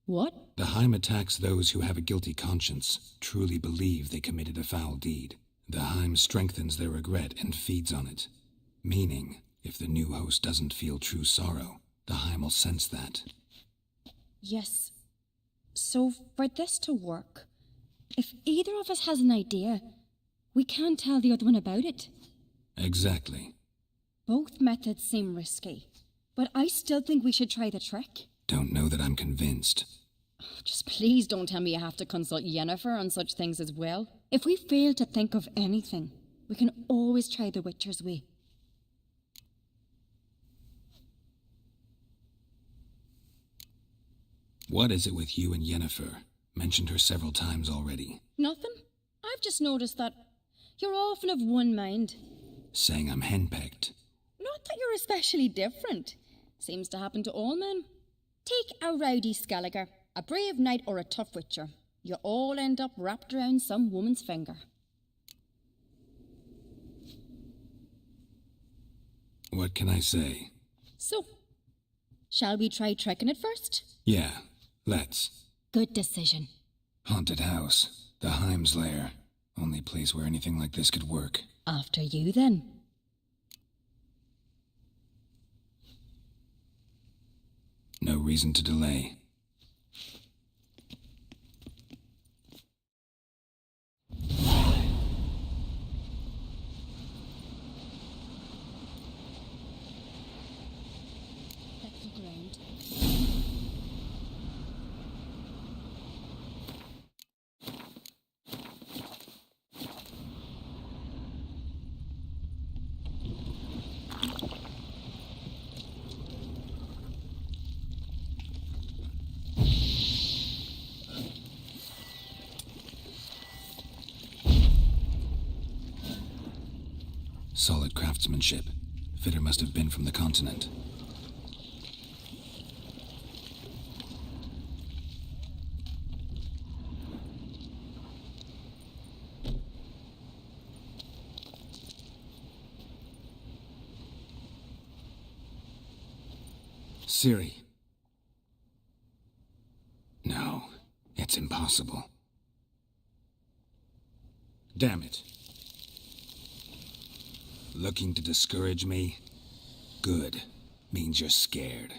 What? The Heim attacks those who have a guilty conscience, truly believe they committed a foul deed. The Heim strengthens their regret and feeds on it. Meaning, if the new host doesn't feel true sorrow, the Heim will sense that. Yes. So, for this to work, if either of us has an idea, we can't tell the other one about it. Exactly. Both methods seem risky, but I still think we should try the trick. Don't know that I'm convinced. Just please don't tell me you have to consult Yennefer on such things as well. If we fail to think of anything, we can always try the Witcher's way. What is it with you and Yennefer? Mentioned her several times already. Nothing. I've just noticed that you're often of one mind. Saying I'm henpecked. Not that you're especially different. Seems to happen to all men. Take a rowdy Skelliger, a brave knight or a tough witcher. You all end up wrapped around some woman's finger. What can I say? So, shall we try tricking it first? Yeah, let's. Good decision. Haunted house. The Heim's lair. Only place where anything like this could work. After you, then. No reason to delay. Solid craftsmanship. Fitter must have been from the continent. Ciri. No, it's impossible. Damn it. Looking to discourage me? Good. Means you're scared.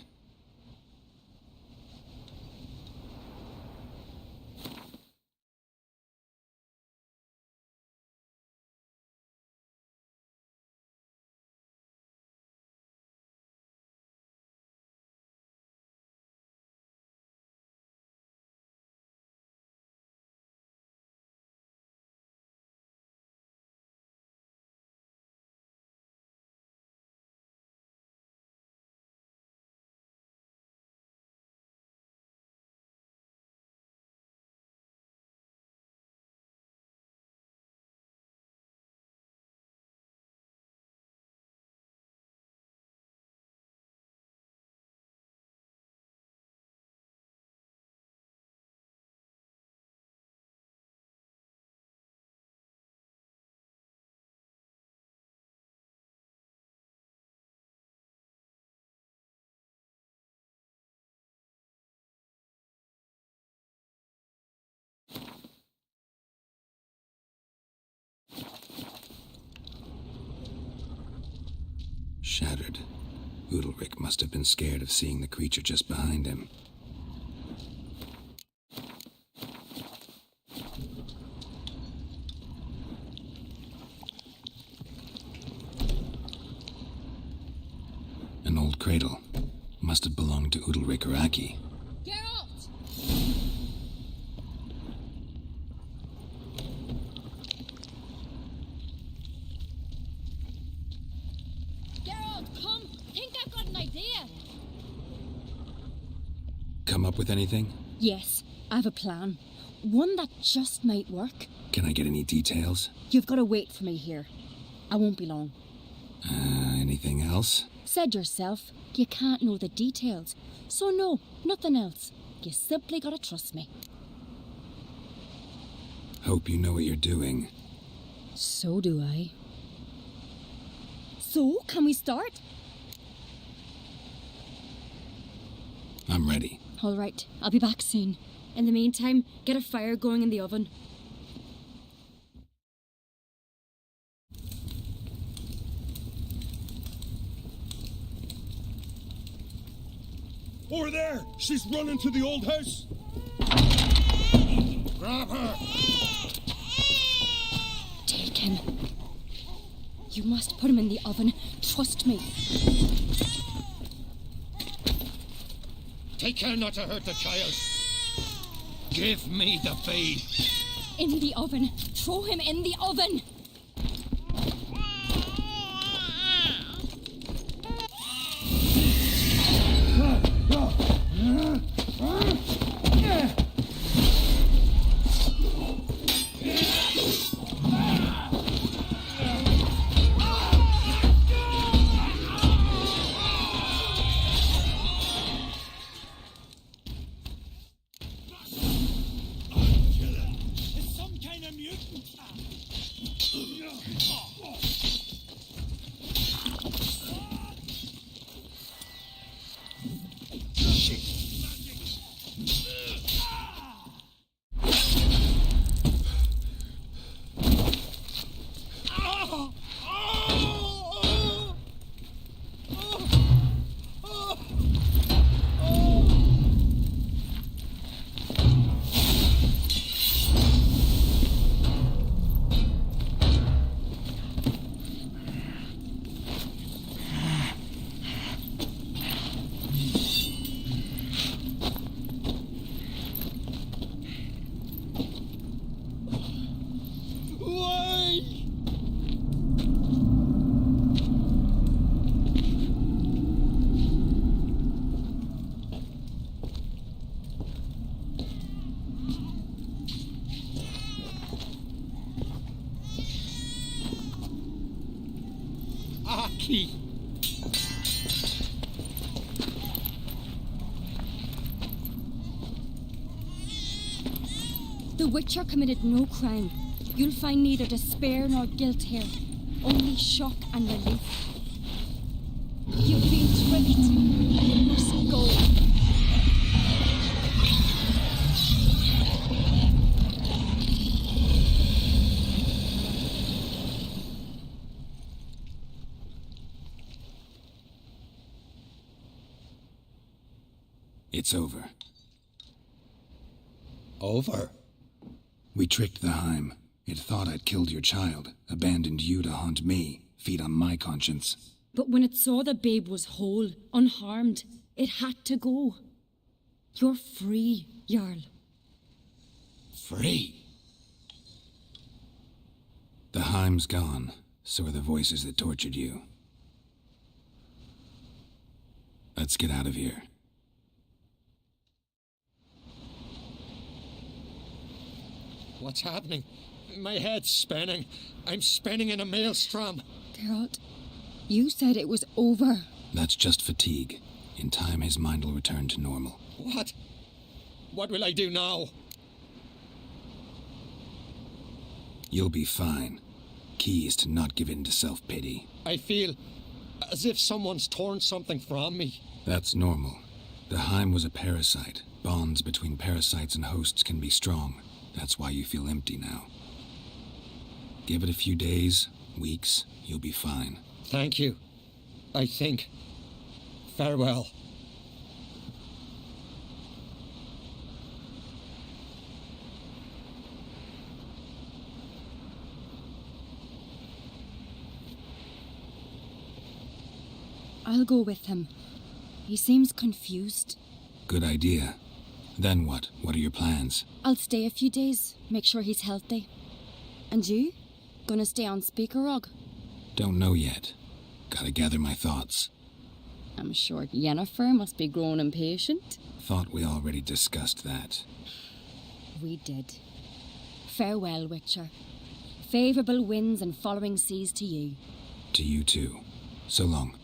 Shattered. Udalryk must have been scared of seeing the creature just behind him. An old cradle. Must have belonged to Udalryk or Aki. Geralt! Geralt, come! Think I've got an idea! Come up with anything? Yes, I have a plan. One that just might work. Can I get any details? You've got to wait for me here. I won't be long. Anything else? Said yourself, you can't know the details. So no, nothing else. You simply gotta trust me. Hope you know what you're doing. So do I. So, can we start? I'm ready. All right, I'll be back soon. In the meantime, get a fire going in the oven. Over there! She's running to the old house! Grab her! Take him. You must put him in the oven. Trust me. Take care not to hurt the child. Give me the babe. In the oven. Throw him in the oven. It's some kind of mutant. Aki! The Witcher committed no crime. You'll find neither despair nor guilt here, only shock and relief. You've been tricked. You must go. It's over. Over? We tricked the Heim. It thought I'd killed your child, abandoned you to haunt me, feed on my conscience. But when it saw the babe was whole, unharmed, it had to go. You're free, Jarl. Free? The Heim's gone, so are the voices that tortured you. Let's get out of here. What's happening? My head's spinning. I'm spinning in a maelstrom. Geralt, you said it was over. That's just fatigue. In time, his mind will return to normal. What? What will I do now? You'll be fine. Key is to not give in to self-pity. I feel as if someone's torn something from me. That's normal. The Heim was a parasite. Bonds between parasites and hosts can be strong. That's why you feel empty now. Give it a few days, weeks, you'll be fine. Thank you. I think. Farewell. I'll go with him. He seems confused. Good idea. Then what? What are your plans? I'll stay a few days, make sure he's healthy. And you? Gonna stay on Speakerog? Don't know yet. Gotta gather my thoughts. I'm sure Yennefer must be grown impatient. Thought we already discussed that. We did. Farewell, Witcher. Favourable winds and following seas to you. To you too. So long.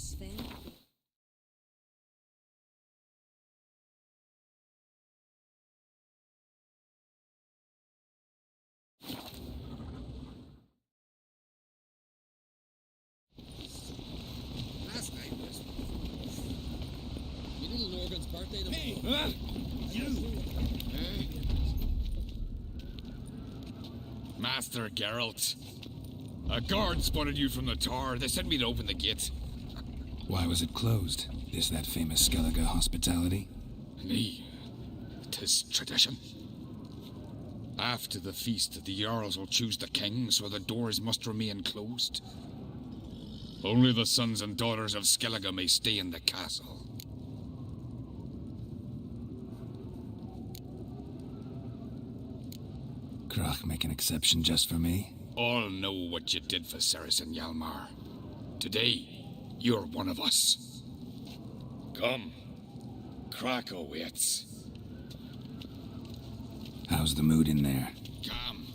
Sven. Last night was... You little Norgan's birthday tomorrow. Hey! Master Geralt. A guard spotted you from the tower. They sent me to open the gate. Why was it closed? Is that famous Skellige hospitality? Nay, 'tis tradition. After the feast, the Jarls will choose the king, so the doors must remain closed. Only the sons and daughters of Skellige may stay in the castle. Krach make an exception just for me? All know what you did for Ceres and Hjalmar. Today, you're one of us. Come, Krakow waits. How's the mood in there? Calm.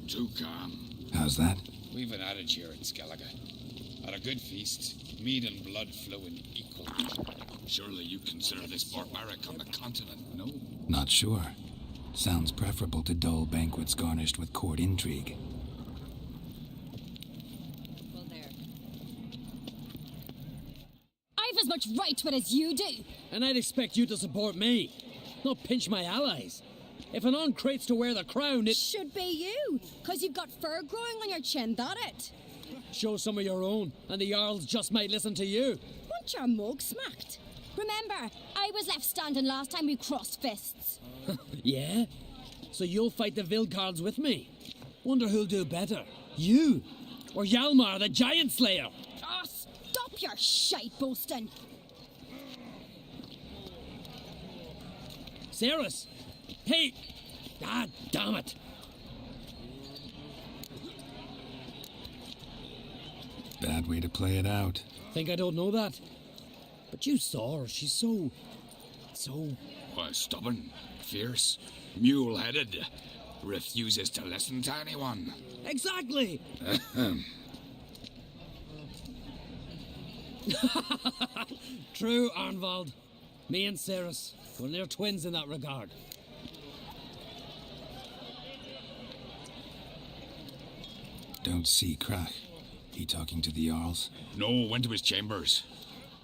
Too calm. How's that? We've an adage here in Skellige. At a good feast, mead and blood flowing equal. Surely you consider this barbaric on the continent, no? Not sure. Sounds preferable to dull banquets garnished with court intrigue. Well, there. I've as much right to it as you do. And I'd expect you to support me, not pinch my allies. If an on-crate's to wear the crown, it should be you, 'cause you've got fur growing on your chin, that it? Show some of your own, and the Jarls just might listen to you. Want your mug smacked? Remember, I was left standing last time we crossed fists. Yeah? So you'll fight the Vilcards with me? Wonder who'll do better, you or Hjalmar the Giant Slayer? Oh, stop your shite boasting. Ceres! Hey! Ah, damn it! Bad way to play it out. Think I don't know that? But you saw her. She's so... Why, stubborn, fierce, mule-headed. Refuses to listen to anyone. Exactly! True, Arnvald. Me and Ceres. Well, they're twins in that regard. Don't see Krach. He talking to the Jarls? No, went to his chambers.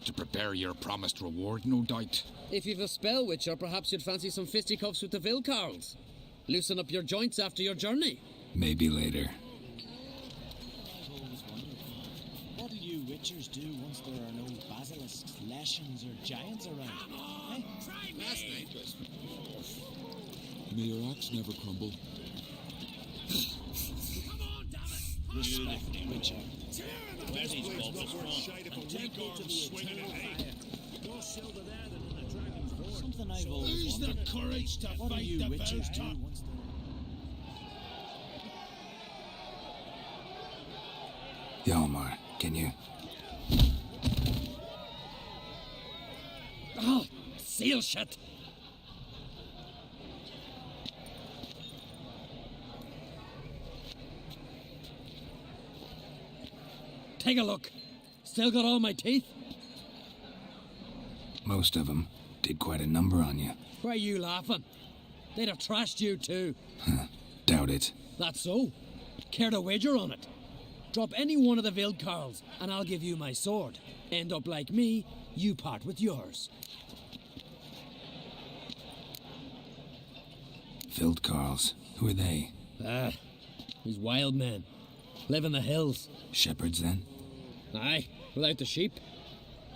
To prepare your promised reward, no doubt. If you've a spell, Witcher, perhaps you'd fancy some fisticuffs with the Vilcarls. Loosen up your joints after your journey. Maybe later. What do you witchers do once there are no basilisks, lashings, or giants around? Come on, try me! Last night was... May your axe never crumble. Come on, damn it! Respect, Witcher. This place not worth shite if a weak arm swinging an egg. More silver there than in the dragon's horn. Something I've always Who's the wondered. courage to What do fight you the witchers do Vilcar? once Hjalmar, can you... Oh, seal shit! Take a look. Still got all my teeth? Most of them did quite a number on you. Why are you laughing? They'd have trashed you too. Doubt it. That's so. Care to wager on it? Drop any one of the Vilcarls, and I'll give you my sword. End up like me, you part with yours. Vilcarls, who are they? Ah, these wild men. Live in the hills. Shepherds, then? Aye, without the sheep.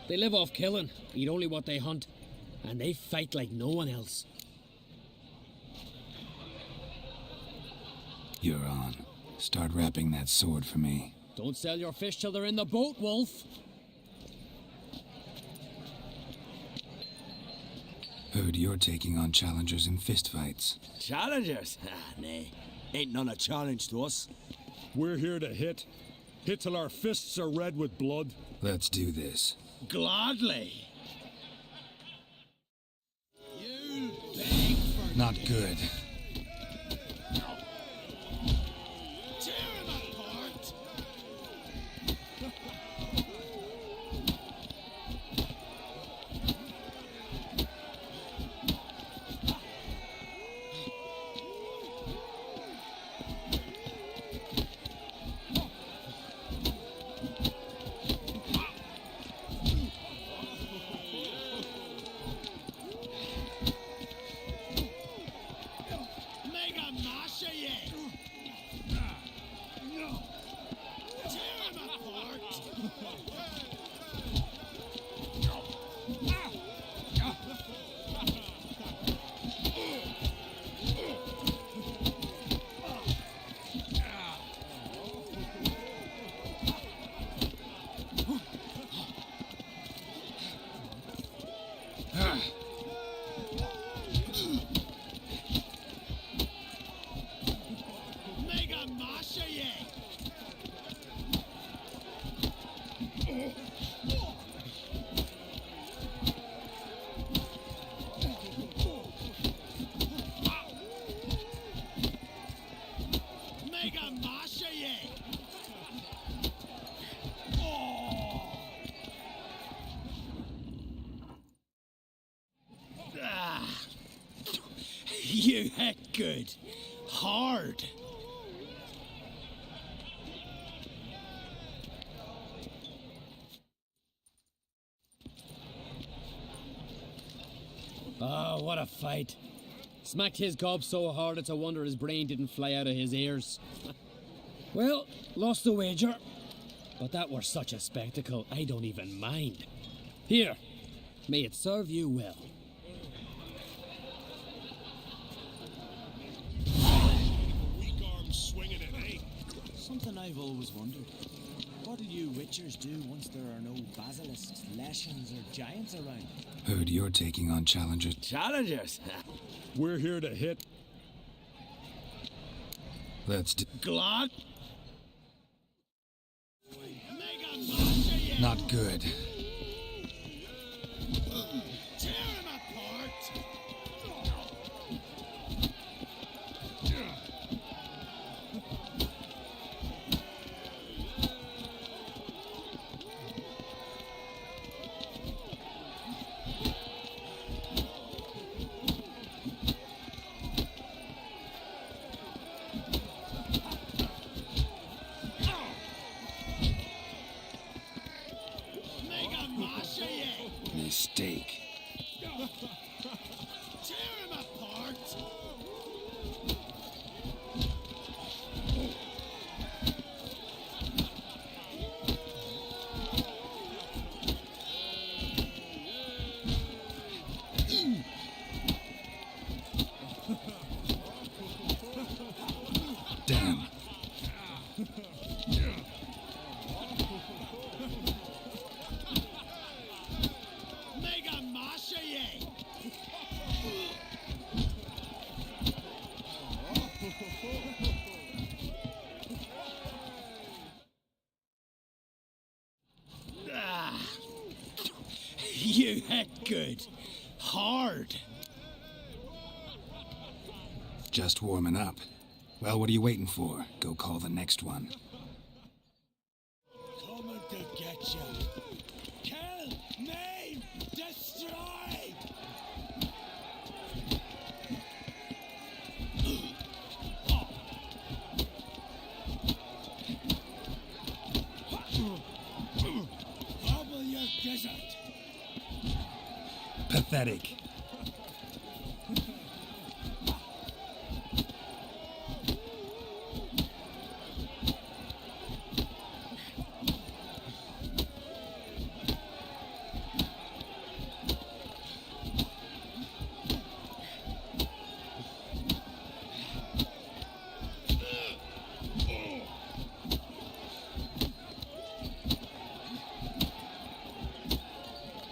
They live off killing, eat only what they hunt, and they fight like no one else. You're on. Start wrapping that sword for me. Don't sell your fish till they're in the boat, Wolf. Heard you're taking on challengers in fistfights. Challengers? Ah, nay. Ain't none a challenge to us. We're here to hit. Hit till our fists are red with blood. Let's do this. Gladly. Not good. good. Hard. Oh, what a fight. Smacked his gob so hard it's a wonder his brain didn't fly out of his ears. Well, lost the wager. But that were such a spectacle, I don't even mind. Here, may it serve you well. Weak arm swinging it, eh? Something I've always wondered. What'll you witchers do once there are no basilisks, leshens, or giants around? Heard you're taking on challengers. Challengers? We're here to hit. Let's do. Glot? Not good. Tear him apart! Mistake. Tear him apart! Damn. Mega Masha ye! You hit good. Hard. Just warming up. Well, what are you waiting for? Go call the next one. Coming to get you. Kill, maim, destroy! Hobble your desert! Pathetic.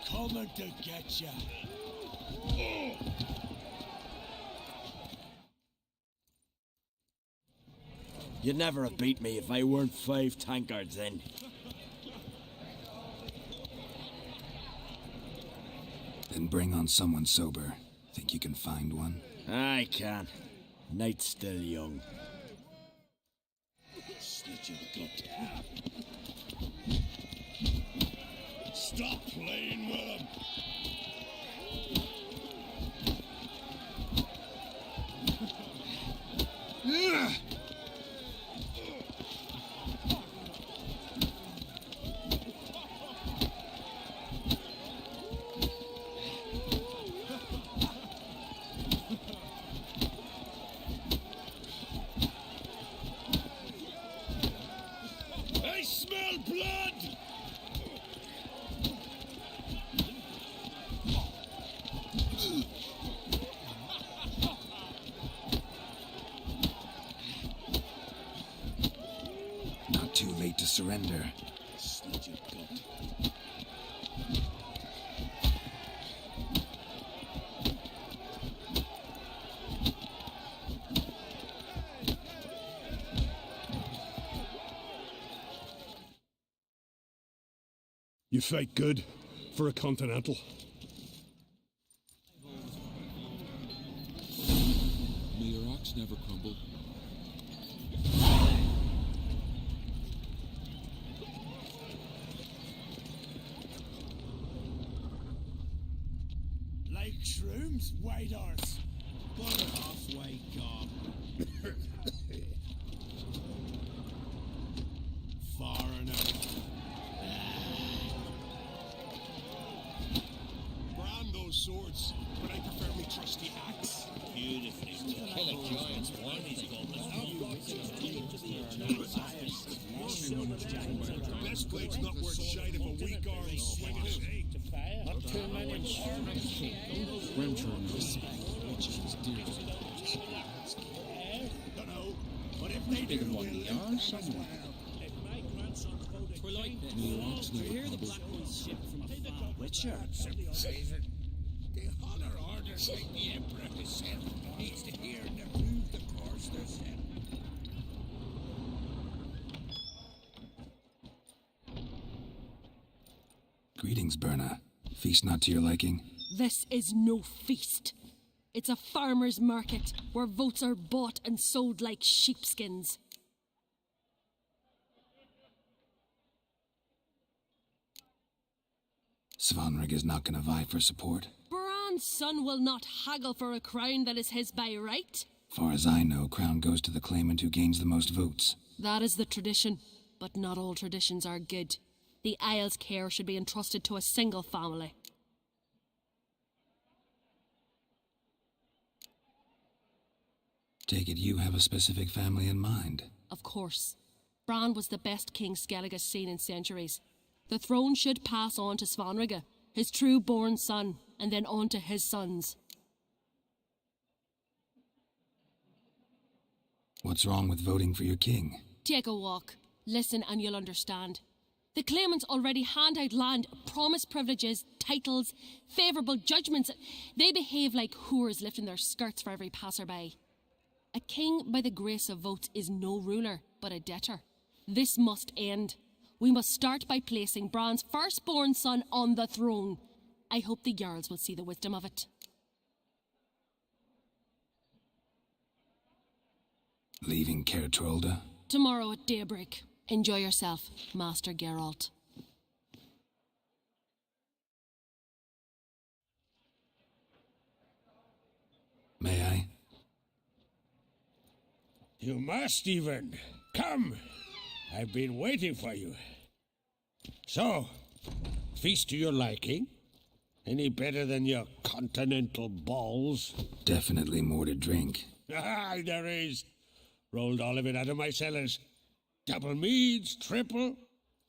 Coming to get you. You'd never have beat me if I weren't 5 tankards in. Then bring on someone sober. Think you can find one? I can. Night's still young. Slit your gut. Stop playing with him! I smell blood! Not too late to surrender. Slit your gut. You fight good for a continental. May your axe never crumble. Like shrooms, white horse. Butter halfway gone. Foreigner. Brand those swords, but I prefer my trusty axe. Beautifully done. Kill a giant's one The best blade's not worth shite if a weak arm swinging his hay. Not too many Grimtron respect, which is dear to them. Dunno, but if they Bigger do, one we'll they are somewhere. We're like this. New rocks We never hear the crumble. Black One's ship from afar. Witcher. They holler orders like the Emperor himself needs to hear and approve the course they're set. Greetings, Berna. Feast not to your liking? This is no feast. It's a farmer's market where votes are bought and sold like sheepskins. Svanrig is not gonna vie for support. Bran's son will not haggle for a crown that is his by right. Far as I know, crown goes to the claimant who gains the most votes. That is the tradition, but not all traditions are good. The Isle's care should be entrusted to a single family. Take it you have a specific family in mind. Of course. Bran was the best king Skellig has seen in centuries. The throne should pass on to Svanrige, his true-born son, and then on to his sons. What's wrong with voting for your king? Take a walk. Listen and you'll understand. The claimants already hand out land, promise privileges, titles, favourable judgments. They behave like whores lifting their skirts for every passerby. A king by the grace of votes is no ruler, but a debtor. This must end. We must start by placing Bran's firstborn son on the throne. I hope the Jarls will see the wisdom of it. Leaving Caer Trolda? Tomorrow at daybreak. Enjoy yourself, Master Geralt. May I? You must even. Come. I've been waiting for you. So, feast to your liking? Any better than your continental balls? Definitely more to drink. Ah, there is. Rolled all of it out of my cellars. Double meads, triple,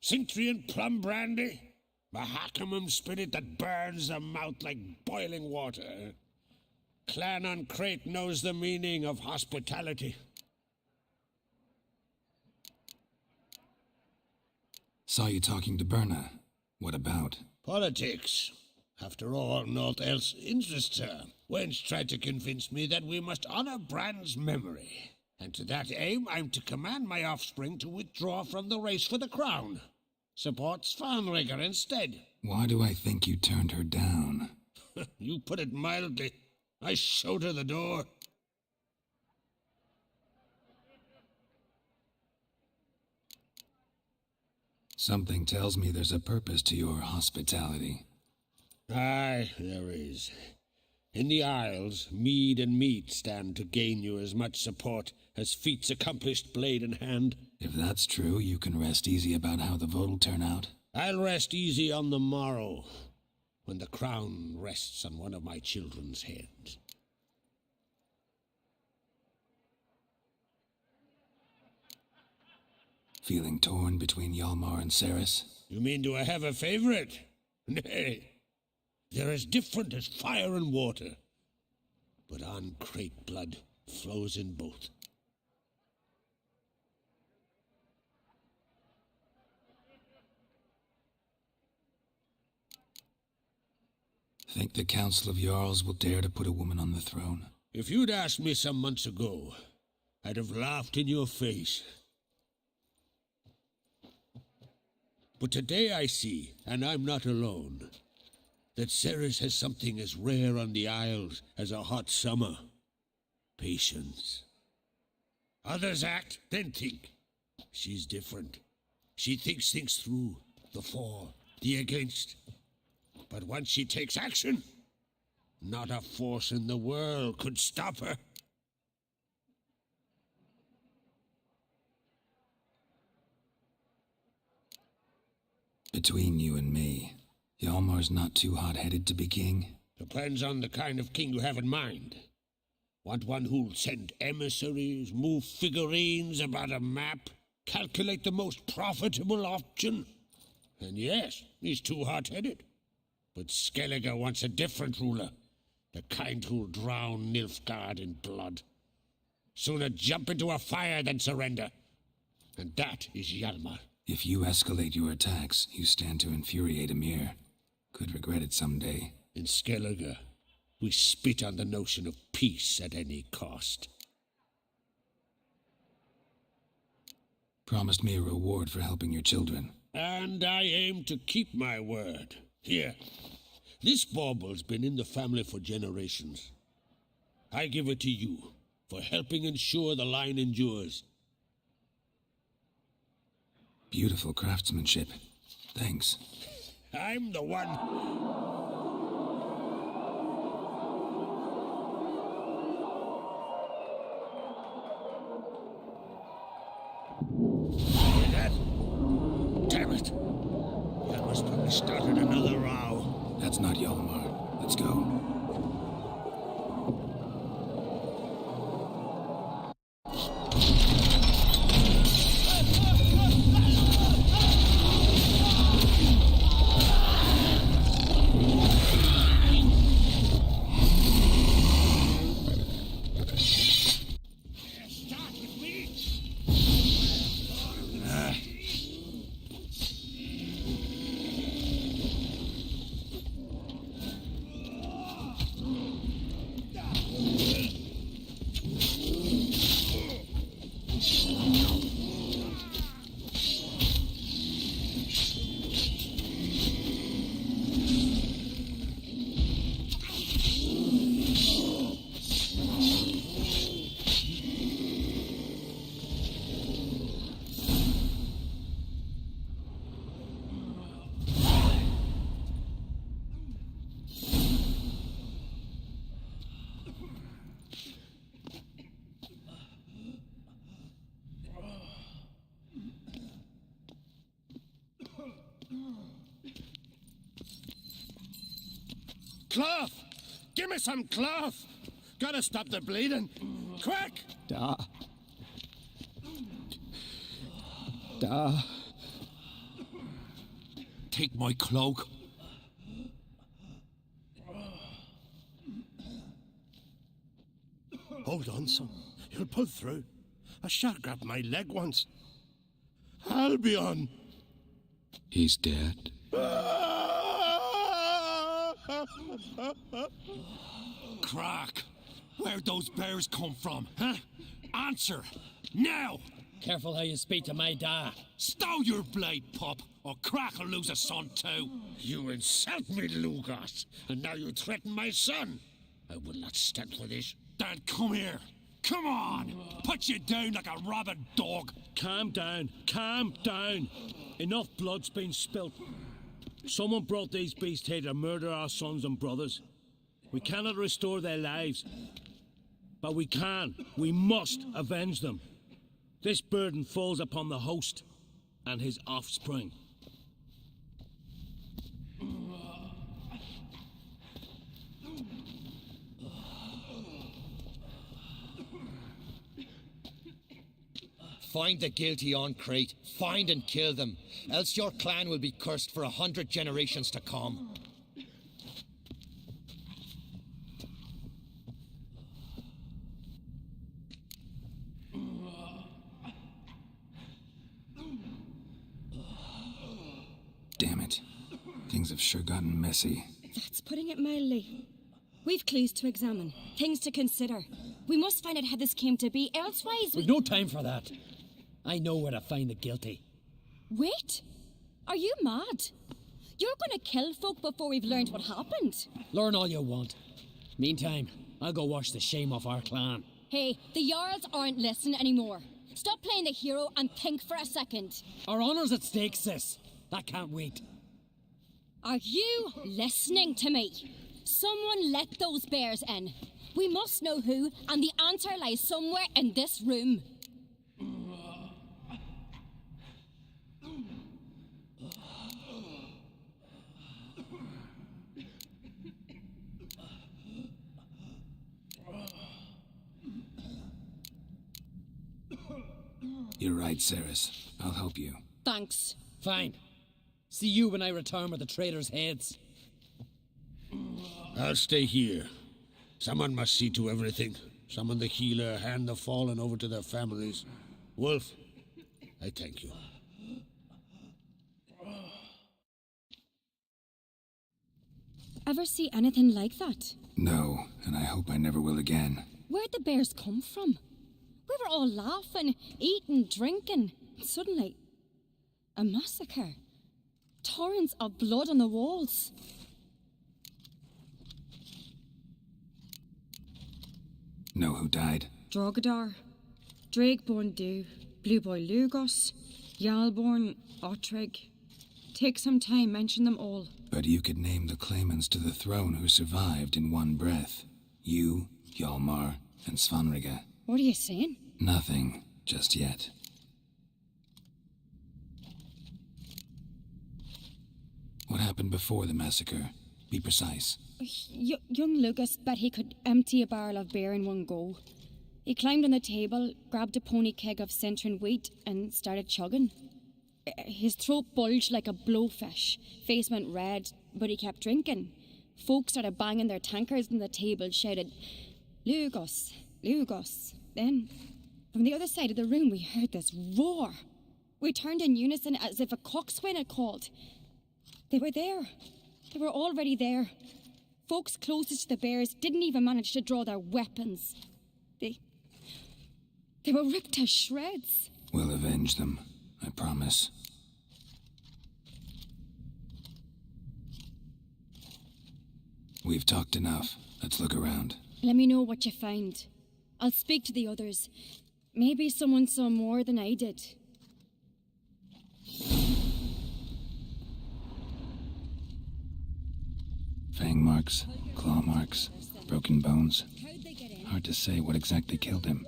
Cintrian plum brandy, Mahakimum spirit that burns the mouth like boiling water. Clan on Crate knows the meaning of hospitality. Saw you talking to Berna. What about? Politics. After all, naught else interests her. Wench tried to convince me that we must honor Bran's memory. And to that aim, I'm to command my offspring to withdraw from the race for the crown. Support Svanrige instead. Why do I think you turned her down? You put it mildly. I showed her the door. Something tells me there's a purpose to your hospitality. Aye, there is. In the Isles, mead and meat stand to gain you as much support as feats accomplished blade in hand. If that's true, you can rest easy about how the vote'll turn out. I'll rest easy on the morrow, when the crown rests on one of my children's heads. Feeling torn between Hjalmar and Cerys? You mean do I have a favorite? Nay. They're as different as fire and water. But on Crate blood flows in both. Think the Council of Jarls will dare to put a woman on the throne? If you'd asked me some months ago, I'd have laughed in your face. But today I see, and I'm not alone, that Cerys has something as rare on the Isles as a hot summer. Patience. Others act, then think. She's different. She thinks things through, the for, the against. But once she takes action, Not a force in the world could stop her. Between you and me, Hjalmar's not too hot-headed to be king? Depends on the kind of king you have in mind. Want one who'll send emissaries, move figurines about a map, calculate the most profitable option? And yes, he's too hot-headed. But Skellige wants a different ruler. The kind who'll drown Nilfgaard in blood. Sooner jump into a fire than surrender. And that is Hjalmar. If you escalate your attacks, you stand to infuriate Emir. Could regret it someday. In Skellige, we spit on the notion of peace at any cost. Promised me a reward for helping your children. And I aim to keep my word. Here, this bauble's been in the family for generations. I give it to you for helping ensure the line endures. Beautiful craftsmanship. Thanks. I'm the one. Hear that? Damn it. Hjalmar's probably started another row. That's not Hjalmar. Let's go. Cloth! Give me some cloth! Gotta stop the bleeding! Quick! Da. Take my cloak. Hold on, son. You'll pull through. A shark grabbed my leg once. Albion! He's dead. Crack! Where'd those bears come from, huh? Answer! Now! Careful how you speak to my da. Stow your blade, pup, or Crack will lose a son too. You insult me, Lugos, and now you threaten my son. I will not stand for this. Dan, come here. Come on! Put you down like a rabid dog. Calm down. Calm down. Enough blood's been spilt. Someone brought these beasts here to murder our sons and brothers. We cannot restore their lives. But we can. We must avenge them. This burden falls upon the host and his offspring. Find the guilty on Crete. Find and kill them. Else your clan will be cursed for 100 generations to come. Damn it. Things have sure gotten messy. That's putting it mildly. We've clues to examine, things to consider. We must find out how this came to be, elsewise We've no time for that. I know where to find the guilty. Wait! Are you mad? You're gonna kill folk before we've learned what happened. Learn all you want. Meantime, I'll go wash the shame off our clan. Hey, the Jarls aren't listening anymore. Stop playing the hero and think for a second. Our honour's at stake, sis. That can't wait. Are you listening to me? Someone let those bears in. We must know who, and the answer lies somewhere in this room. You're right, Ceres. I'll help you. Thanks. Fine. See you when I return with the traitors' heads. I'll stay here. Someone must see to everything. Summon the healer, hand the fallen over to their families. Wolf, I thank you. Ever see anything like that? No, and I hope I never will again. Where'd the bears come from? We were all laughing, eating, drinking. Suddenly, a massacre. Torrents of blood on the walls. Know who died? Drogadar, Drakeborn Du, Blue Boy Lugos, Yalborn, Otreg. Take some time, mention them all. But you could name the claimants to the throne who survived in one breath. You, Hjalmar, and Svanrige. What are you saying? Nothing, just yet. What happened before the massacre? Be precise. Young Lucas bet he could empty a barrel of beer in one go. He climbed on the table, grabbed a pony keg of Centron wheat, and started chugging. His throat bulged like a blowfish, face went red, but he kept drinking. Folk started banging their tankards on the table, shouted, "Lugos, Lugos." Then, from the other side of the room, we heard this roar. We turned in unison as if a coxswain had called. They were there. They were already there. Folks closest to the bears didn't even manage to draw their weapons. They were ripped to shreds. We'll avenge them, I promise. We've talked enough. Let's look around. Let me know what you find. I'll speak to the others. Maybe someone saw more than I did. Fang marks, claw marks, broken bones. Hard to say what exactly killed him.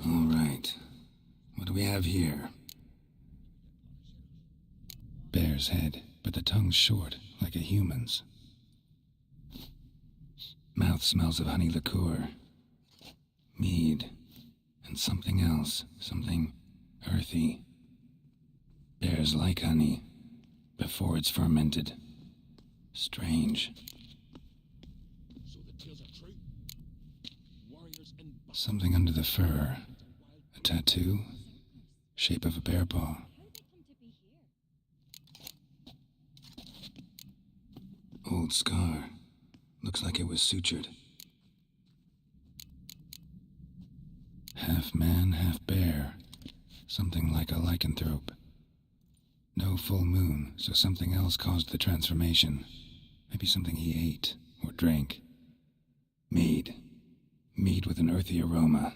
All right. What do we have here? Bear's head, but the tongue's short, like a human's. Mouth smells of honey liqueur, mead, and something else, something earthy. Bears like honey, before it's fermented. Strange. Something under the fur. A tattoo? Shape of a bear paw. Old scar. Looks like it was sutured. Half man, half bear. Something like a lycanthrope. No full moon, so something else caused the transformation. Maybe something he ate or drank. Mead. Mead with an earthy aroma.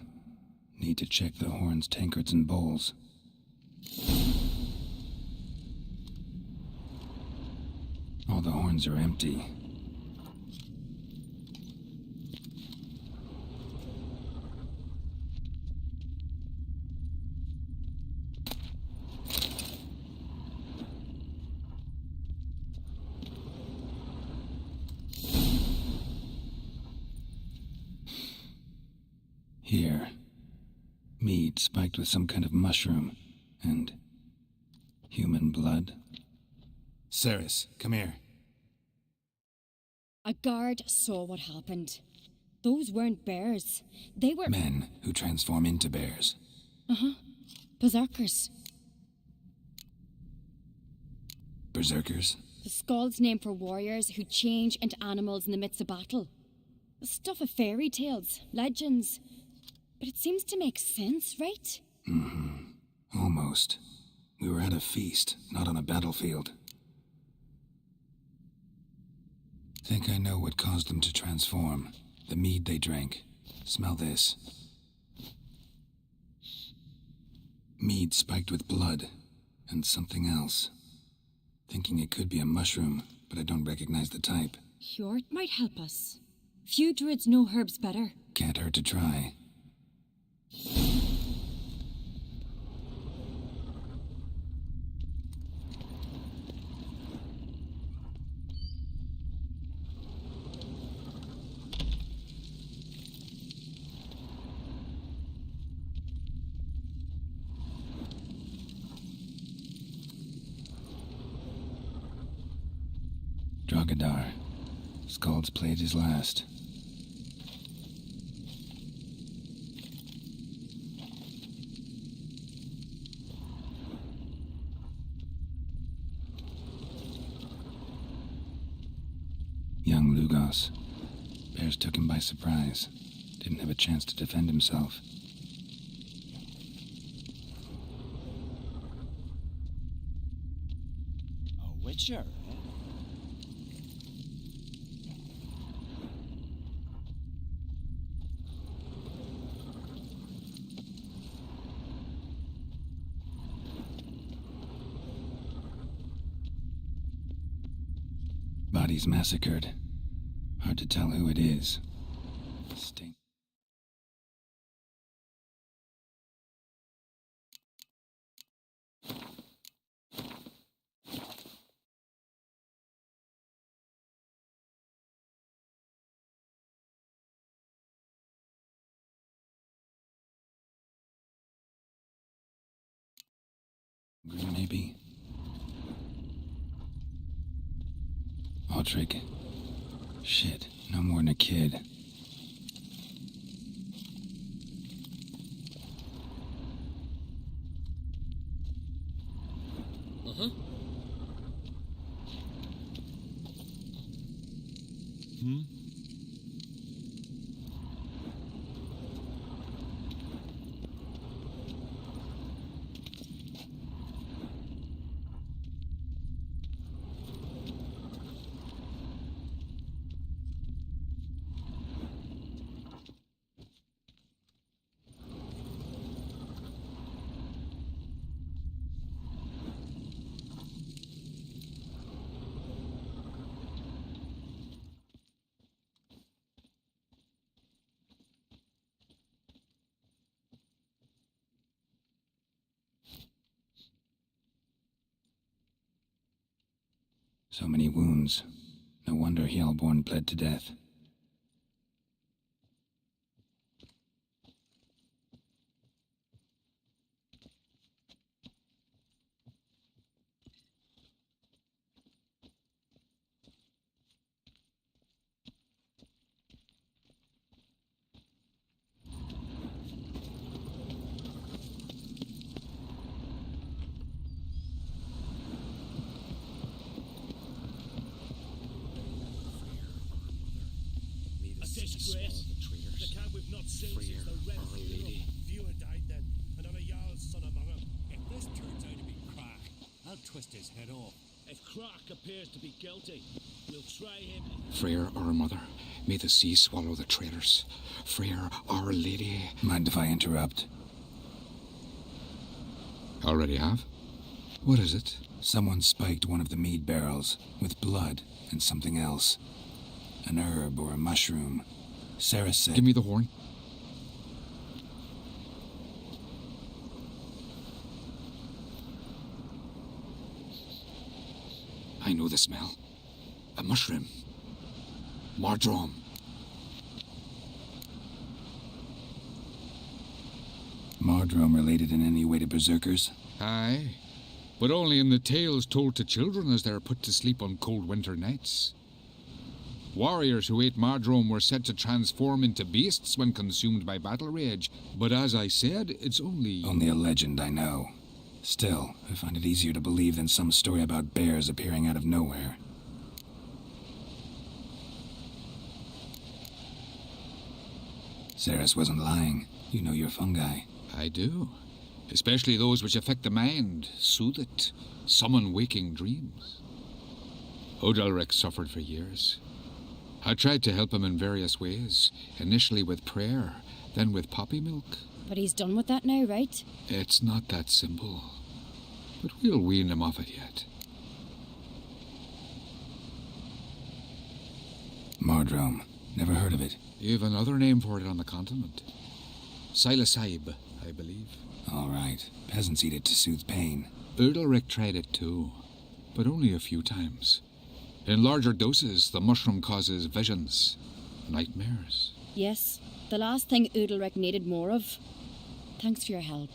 Need to check the horns, tankards, and bowls. All the horns are empty. Here. Mead spiked with some kind of mushroom. And human blood. Ceres, come here. A guard saw what happened. Those weren't bears. They were... Men who transform into bears. Uh-huh. Berserkers. Berserkers? The Skald's name for warriors who change into animals in the midst of battle. The stuff of fairy tales, legends. But it seems to make sense, right? Mm-hmm. Almost. We were at a feast, not on a battlefield. Think I know what caused them to transform. The mead they drank. Smell this. Mead spiked with blood. And something else. Thinking it could be a mushroom, but I don't recognize the type. Fjord might help us. Few druids know herbs better. Can't hurt to try. Drogadar. Skald's played his last. Young Lugos. Bears took him by surprise. Didn't have a chance to defend himself. A witcher, eh? Bodies massacred. Hard to tell who it is. Stink. Maybe. Aldrich. Shit, no more than a kid. Uh-huh. So many wounds. No wonder Hjalborn bled to death. Disgrace. The camp we've not seen since the Red Funeral. Fewer died then, and not a Jarl's son among them. If this turns out to be Crack, I'll twist his head off. If Crack appears to be guilty, we'll try him. Freyr, our mother, may the sea swallow the traitors. Freyr, our lady. Mind if I interrupt? Already have? What is it? Someone spiked one of the mead barrels with blood and something else. An herb or a mushroom. Sarah said... Give me the horn. I know the smell. A mushroom. Mardrome. Mardrome related in any way to berserkers? Aye. But only in the tales told to children as they're put to sleep on cold winter nights. Warriors who ate Mardrome were said to transform into beasts when consumed by battle rage. But as I said, it's only... Only a legend, I know. Still, I find it easier to believe than some story about bears appearing out of nowhere. Ceres wasn't lying. You know your fungi. I do. Especially those which affect the mind, soothe it, summon waking dreams. Odalric suffered for years. I tried to help him in various ways, initially with prayer, then with poppy milk. But he's done with that now, right? It's not that simple. But we'll wean him off it yet. Mardrome. Never heard of it. You've another name for it on the continent. Psilocybe, I believe. All right. Peasants eat it to soothe pain. Udalric tried it too, but only a few times. In larger doses, the mushroom causes visions, nightmares. Yes, the last thing Udalric needed more of. Thanks for your help.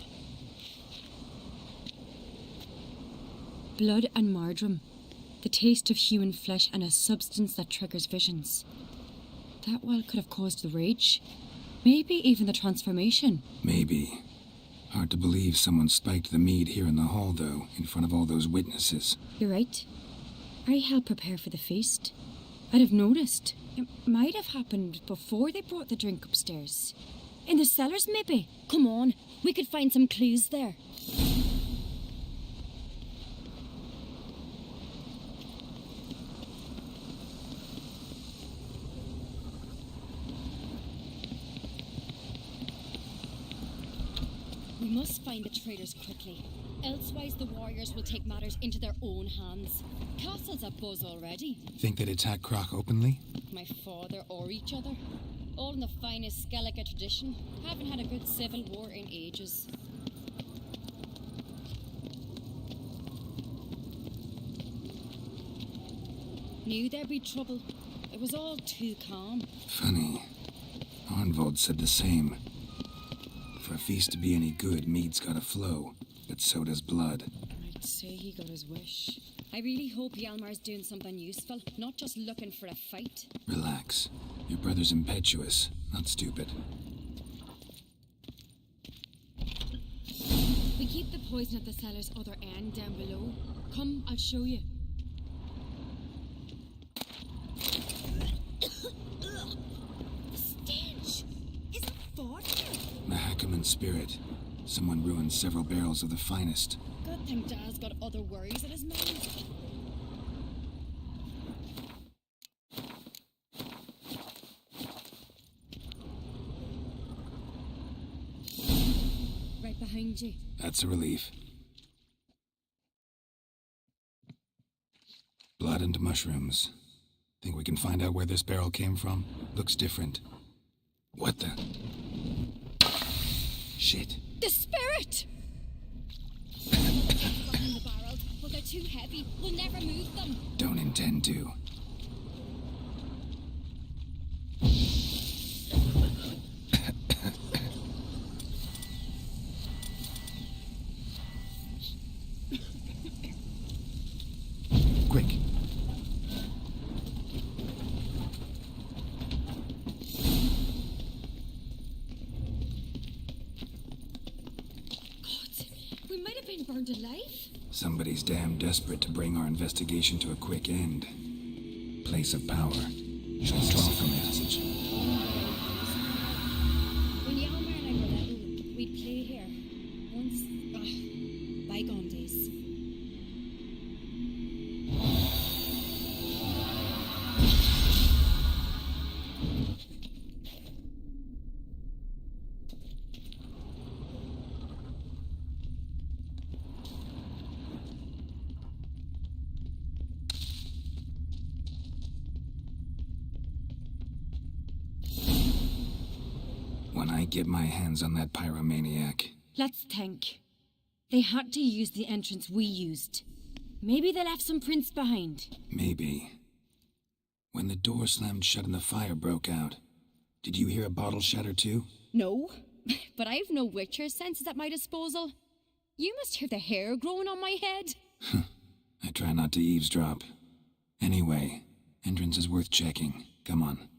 Blood and Mardrome. The taste of human flesh and a substance that triggers visions. That well could have caused the rage. Maybe even the transformation. Maybe. Hard to believe someone spiked the mead here in the hall, though, in front of all those witnesses. You're right. I helped prepare for the feast. I'd have noticed. It might have happened before they brought the drink upstairs. In the cellars, maybe. Come on, we could find some clues there. We must find the traitors quickly. Elsewise, the warriors will take matters into their own hands. Castle's a buzz already. Think they'd attack Croc openly? My father or each other. All in the finest Skellige tradition. Haven't had a good civil war in ages. Knew there'd be trouble. It was all too calm. Funny. Arnvold said the same. For a feast to be any good, mead's gotta flow, but so does blood. I'd say he got his wish. I really hope Hjalmar's doing something useful, not just looking for a fight. Relax. Your brother's impetuous, not stupid. We keep the poison at the cellar's other end down below. Come, I'll show you. The stench! Is it fart? Mahakaman spirit. Someone ruined several barrels of the finest. Good thing Dad's got other worries in his mind. Right behind you. That's a relief. Blood and mushrooms. Think we can find out where this barrel came from? Looks different. What the? Shit. The spirit! Behind the barrels, but they're too heavy. We'll never move them. Don't intend to. Quick. We might have been burned alive. Somebody's damn desperate to bring our investigation to a quick end. Place of power. Should draw from it. When Hjalmar and I were little, we'd play here. Once, bygone days. When I get my hands on that pyromaniac. Let's think. They had to use the entrance we used. Maybe they left some prints behind. Maybe. When the door slammed shut and the fire broke out, did you hear a bottle shatter too? No, but I've no Witcher senses at my disposal. You must hear the hair growing on my head. I try not to eavesdrop. Anyway, entrance is worth checking. Come on.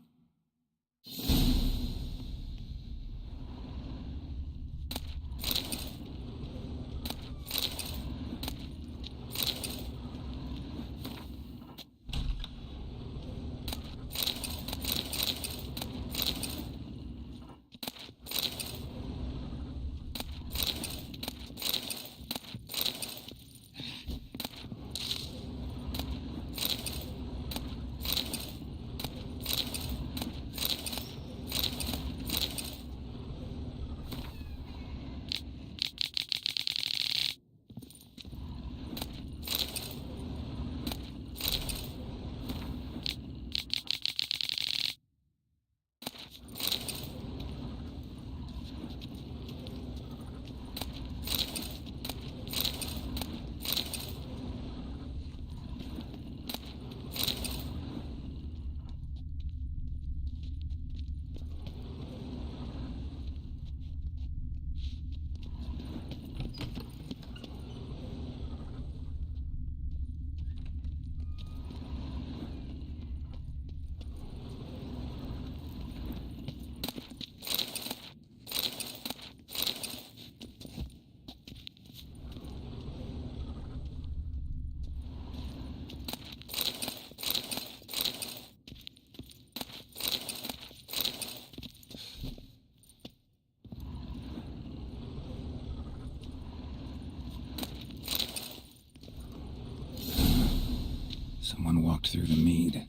Someone walked through the mead.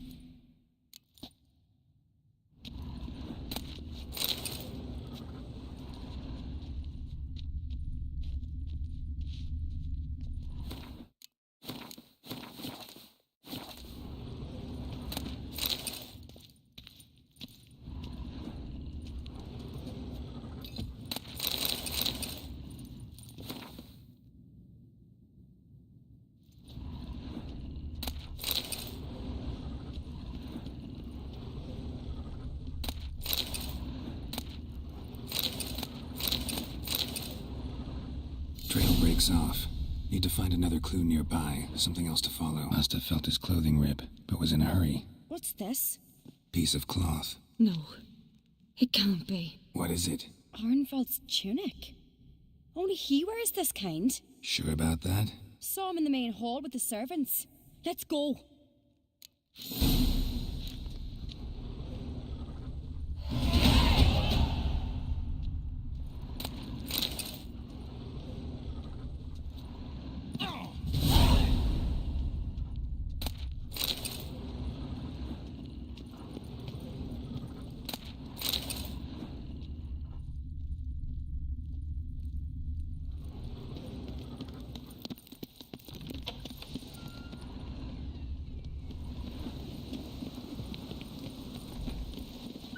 Trail breaks off. Need to find another clue nearby, something else to follow. Must have felt his clothing rip, but was in a hurry. What's this? Piece of cloth. No, it can't be. What is it? Arnvald's tunic. Only he wears this kind. Sure about that? Saw him in the main hall with the servants. Let's go.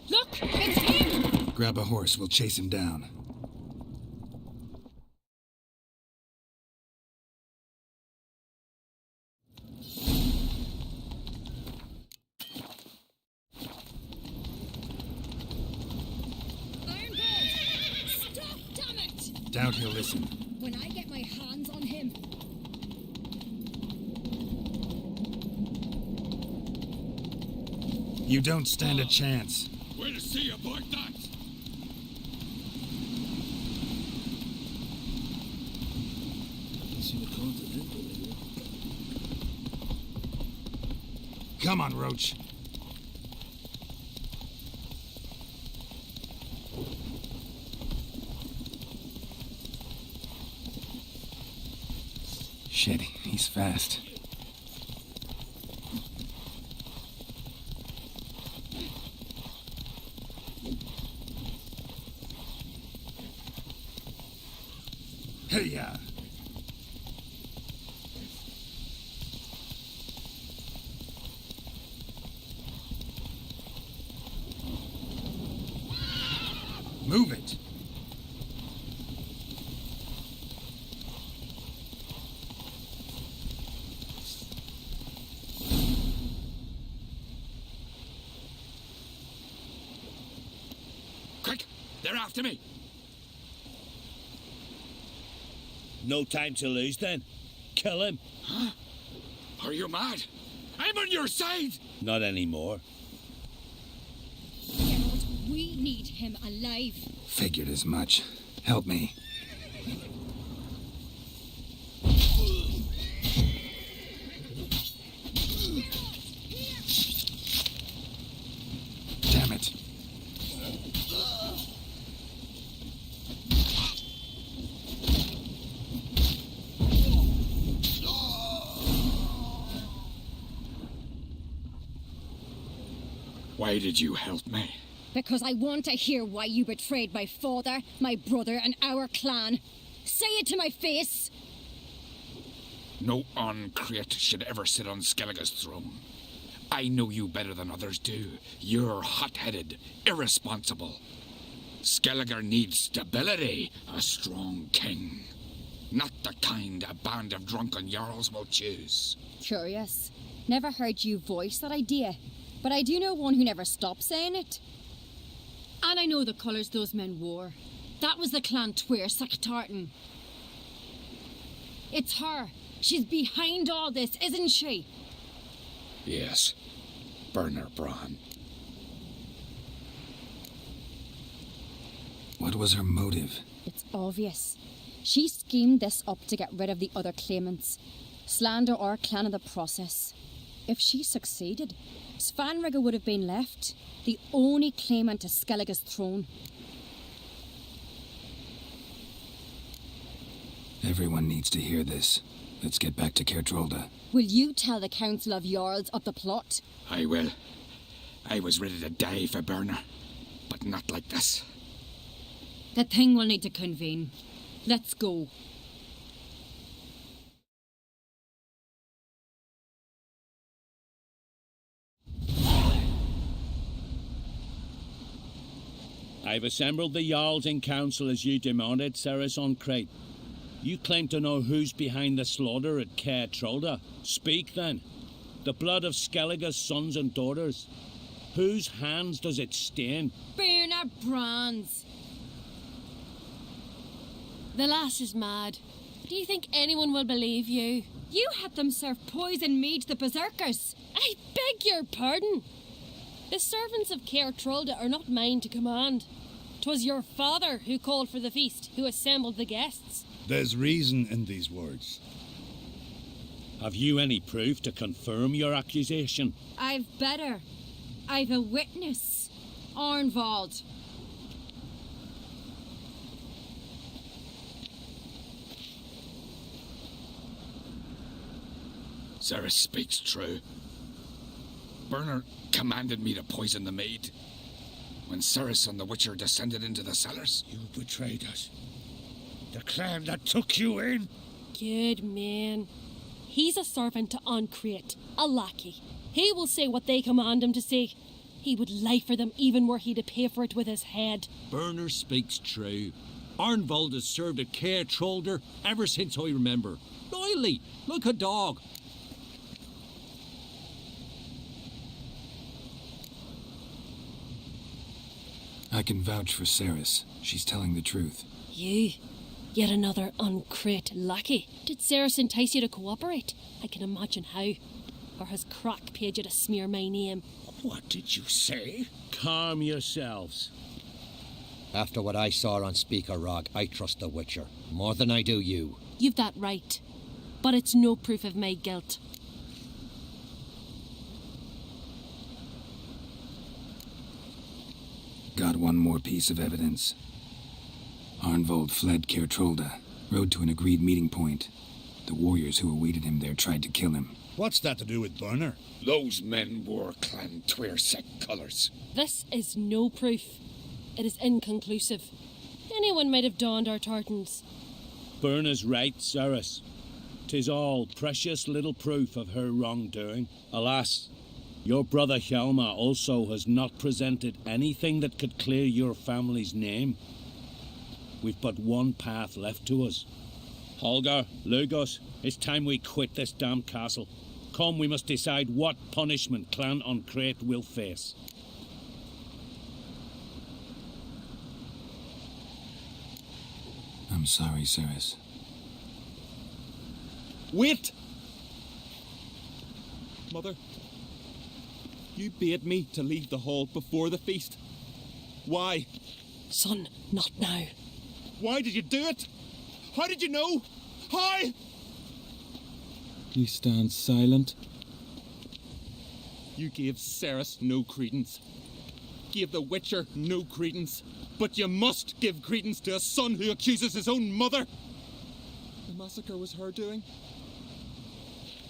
Look, it's him! Grab a horse, we'll chase him down. Stop, damn it! Doubt he'll listen. When I get my hands on him. You don't stand a chance. Way to see about that! Come on, Roach. Shit, he's fast. Hey-ya! Move it! Quick! They're after me! No time to lose then. Kill him. Huh? Are you mad? I'm on your side! Not anymore. Geralt, we need him alive. Figured as much. Help me. Damn it. Why did you help me? Because I want to hear why you betrayed my father, my brother, and our clan. Say it to my face! No Ancrate should ever sit on Skellige's throne. I know you better than others do. You're hot-headed, irresponsible. Skellige needs stability, a strong king. Not the kind a band of drunken jarls will choose. Curious. Never heard you voice that idea, but I do know one who never stopped saying it. And I know the colours those men wore. That was the clan Tuair Sactartan. It's her. She's behind all this, isn't she? Yes. Burn her, Bran. What was her motive? It's obvious. She schemed this up to get rid of the other claimants. Slander our clan in the process. If she succeeded, Svanrige would have been left, the only claimant to Skellige's throne. Everyone needs to hear this. Let's get back to Kerdrolda. Will you tell the Council of Jarls of the plot? I will. I was ready to die for Burner, but not like this. The thing will need to convene. Let's go. I've assembled the Jarls in council as you demanded, Cerys on Crate. You claim to know who's behind the slaughter at Caer Trolda. Speak then. The blood of Skellige's sons and daughters. Whose hands does it stain? Burner Brands. The lass is mad. Do you think anyone will believe you? You had them serve poison mead to the berserkers. I beg your pardon. The servants of Caer Trolda are not mine to command. 'Twas your father who called for the feast, who assembled the guests. There's reason in these words. Have you any proof to confirm your accusation? I've better. I've a witness. Arnvald. Cerys speaks true. Burner commanded me to poison the maid. When Cerys and the Witcher descended into the cellars. You betrayed us. The clan that took you in. Good man. He's a servant to Ancrate, a lackey. He will say what they command him to say. He would lie for them even were he to pay for it with his head. Burner speaks true. Arnvald has served at Caer Trolda ever since I remember. Loyally, like a dog. I can vouch for Cerys. She's telling the truth. You? Yet another Ancrate lackey. Did Cerys entice you to cooperate? I can imagine how. Or has Crack paid you to smear my name? What did you say? Calm yourselves. After what I saw on Speaker Rock, I trust the Witcher more than I do you. You've that right. But it's no proof of my guilt. Got one more piece of evidence. Arnvald fled Caer Trolda, rode to an agreed meeting point. The warriors who awaited him there tried to kill him. What's that to do with Burner? Those men wore Clan Twyrsek colours. This is no proof. It is inconclusive. Anyone might have donned our tartans. Burner's right, Cerys. 'Tis all precious little proof of her wrongdoing. Alas, your brother Hjalmar also has not presented anything that could clear your family's name. We've but one path left to us. Holger, Lugos, it's time we quit this damn castle. Come, we must decide what punishment Clan Ancrate will face. I'm sorry, Cerys. Wait! Mother, you bade me to leave the hall before the feast. Why? Son, not now. Why did you do it? How did you know? How? You stand silent. You gave Cerys no credence. Gave the Witcher no credence. But you must give credence to a son who accuses his own mother. The massacre was her doing.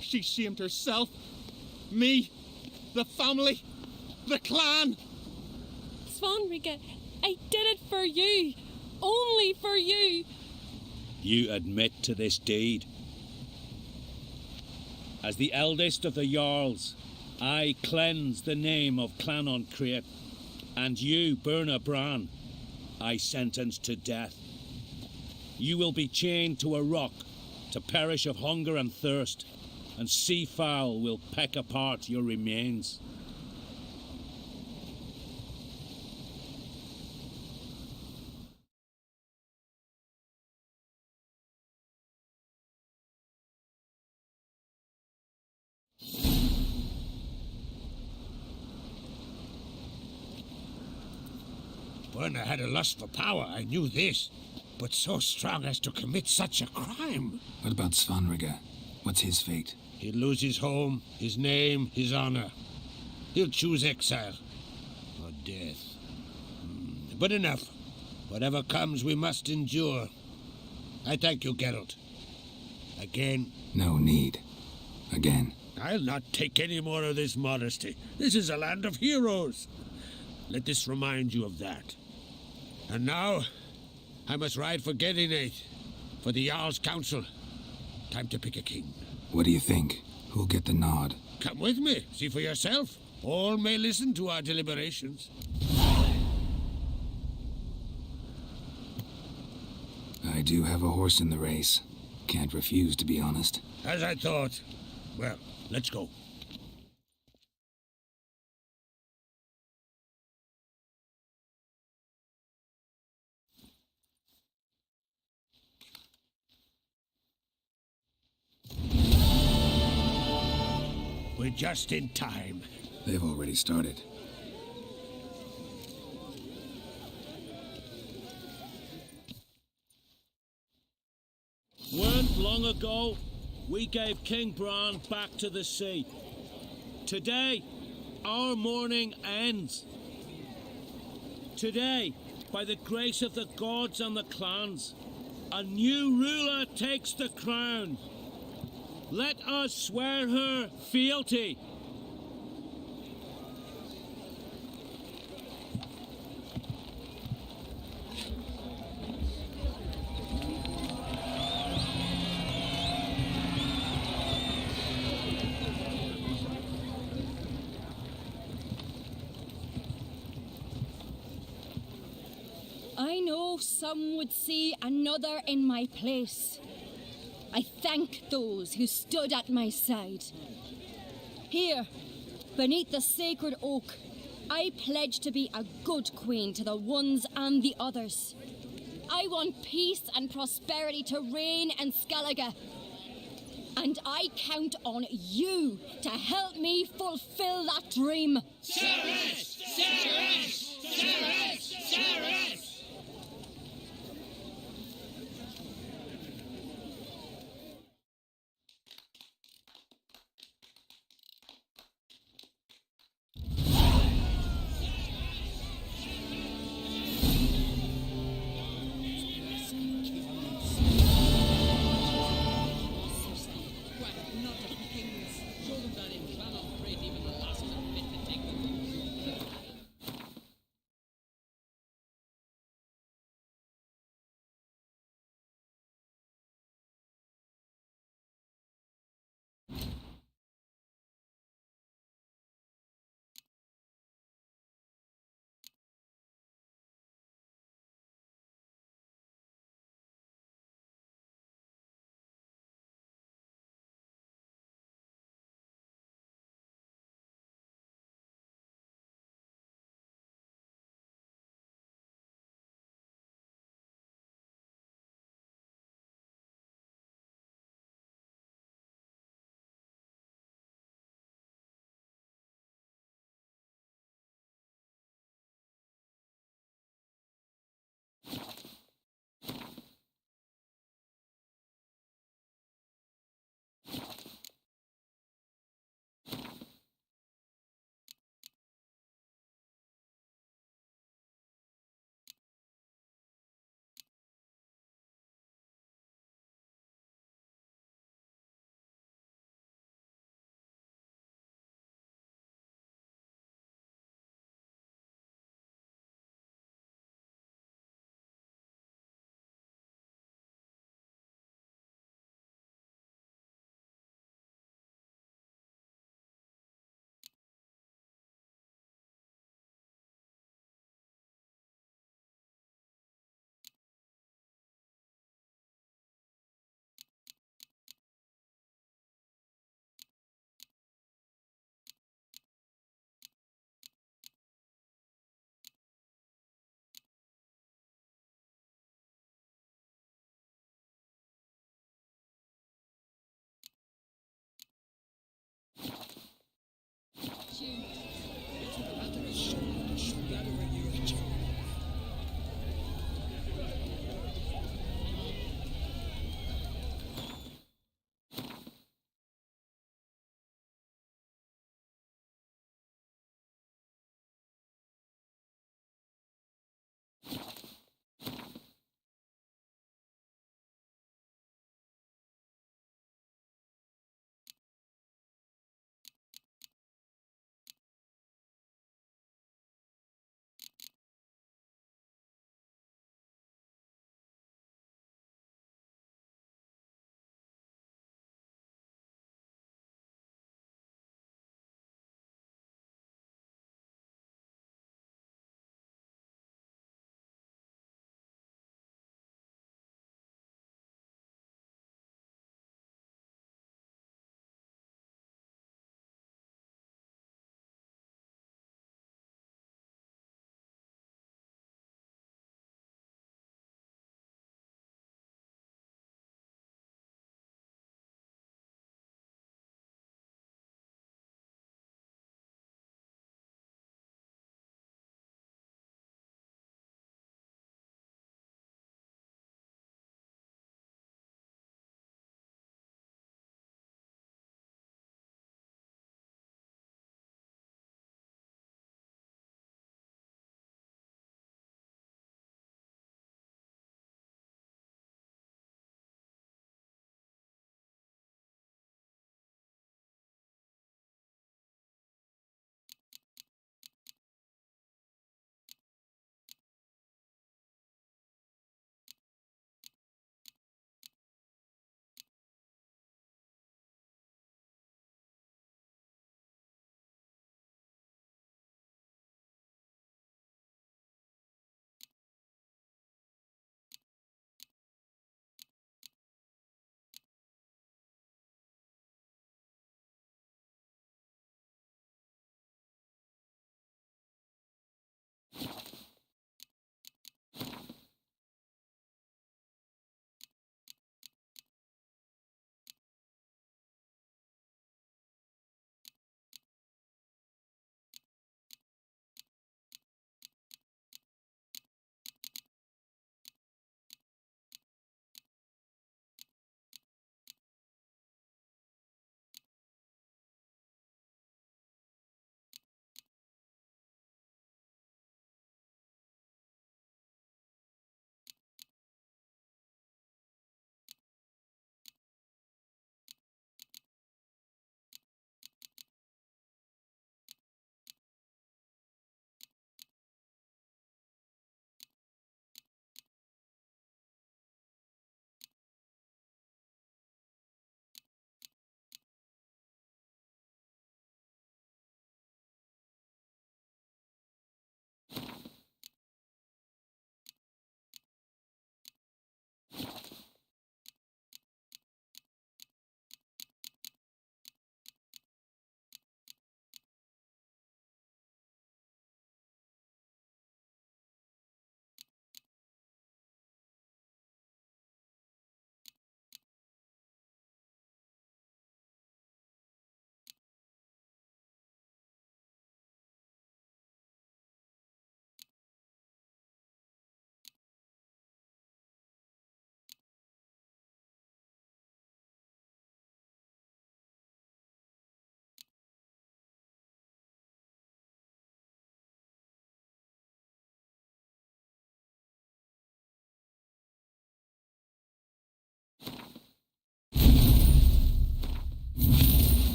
She shamed herself. Me. The family. The clan. Svanrige, I did it for you. Only for you. You admit to this deed. As the eldest of the Jarls, I cleanse the name of Clan Ancrate, and you, Burner Bran, I sentence to death. You will be chained to a rock to perish of hunger and thirst, and sea fowl will peck apart your remains. Burner had a lust for power, I knew this. But so strong as to commit such a crime. What about Svanrige? What's his fate? He'll lose his home, his name, his honor. He'll choose exile. Or death. But enough. Whatever comes, we must endure. I thank you, Geralt. Again. No need. Again. I'll not take any more of this modesty. This is a land of heroes. Let this remind you of that. And now, I must ride for Gedinate, for the Jarl's council. Time to pick a king. What do you think? Who'll get the nod? Come with me, see for yourself. All may listen to our deliberations. I do have a horse in the race. Can't refuse, to be honest. As I thought. Well, let's go. We're just in time. They've already started. Weren't long ago, we gave King Bran back to the sea. Today, our mourning ends. Today, by the grace of the gods and the clans, a new ruler takes the crown. Let us swear her fealty. I know some would see another in my place. I thank those who stood at my side. Here, beneath the sacred oak, I pledge to be a good queen to the ones and the others. I want peace and prosperity to reign in Skellige. And I count on you to help me fulfill that dream. Ceres! Ceres! Ceres!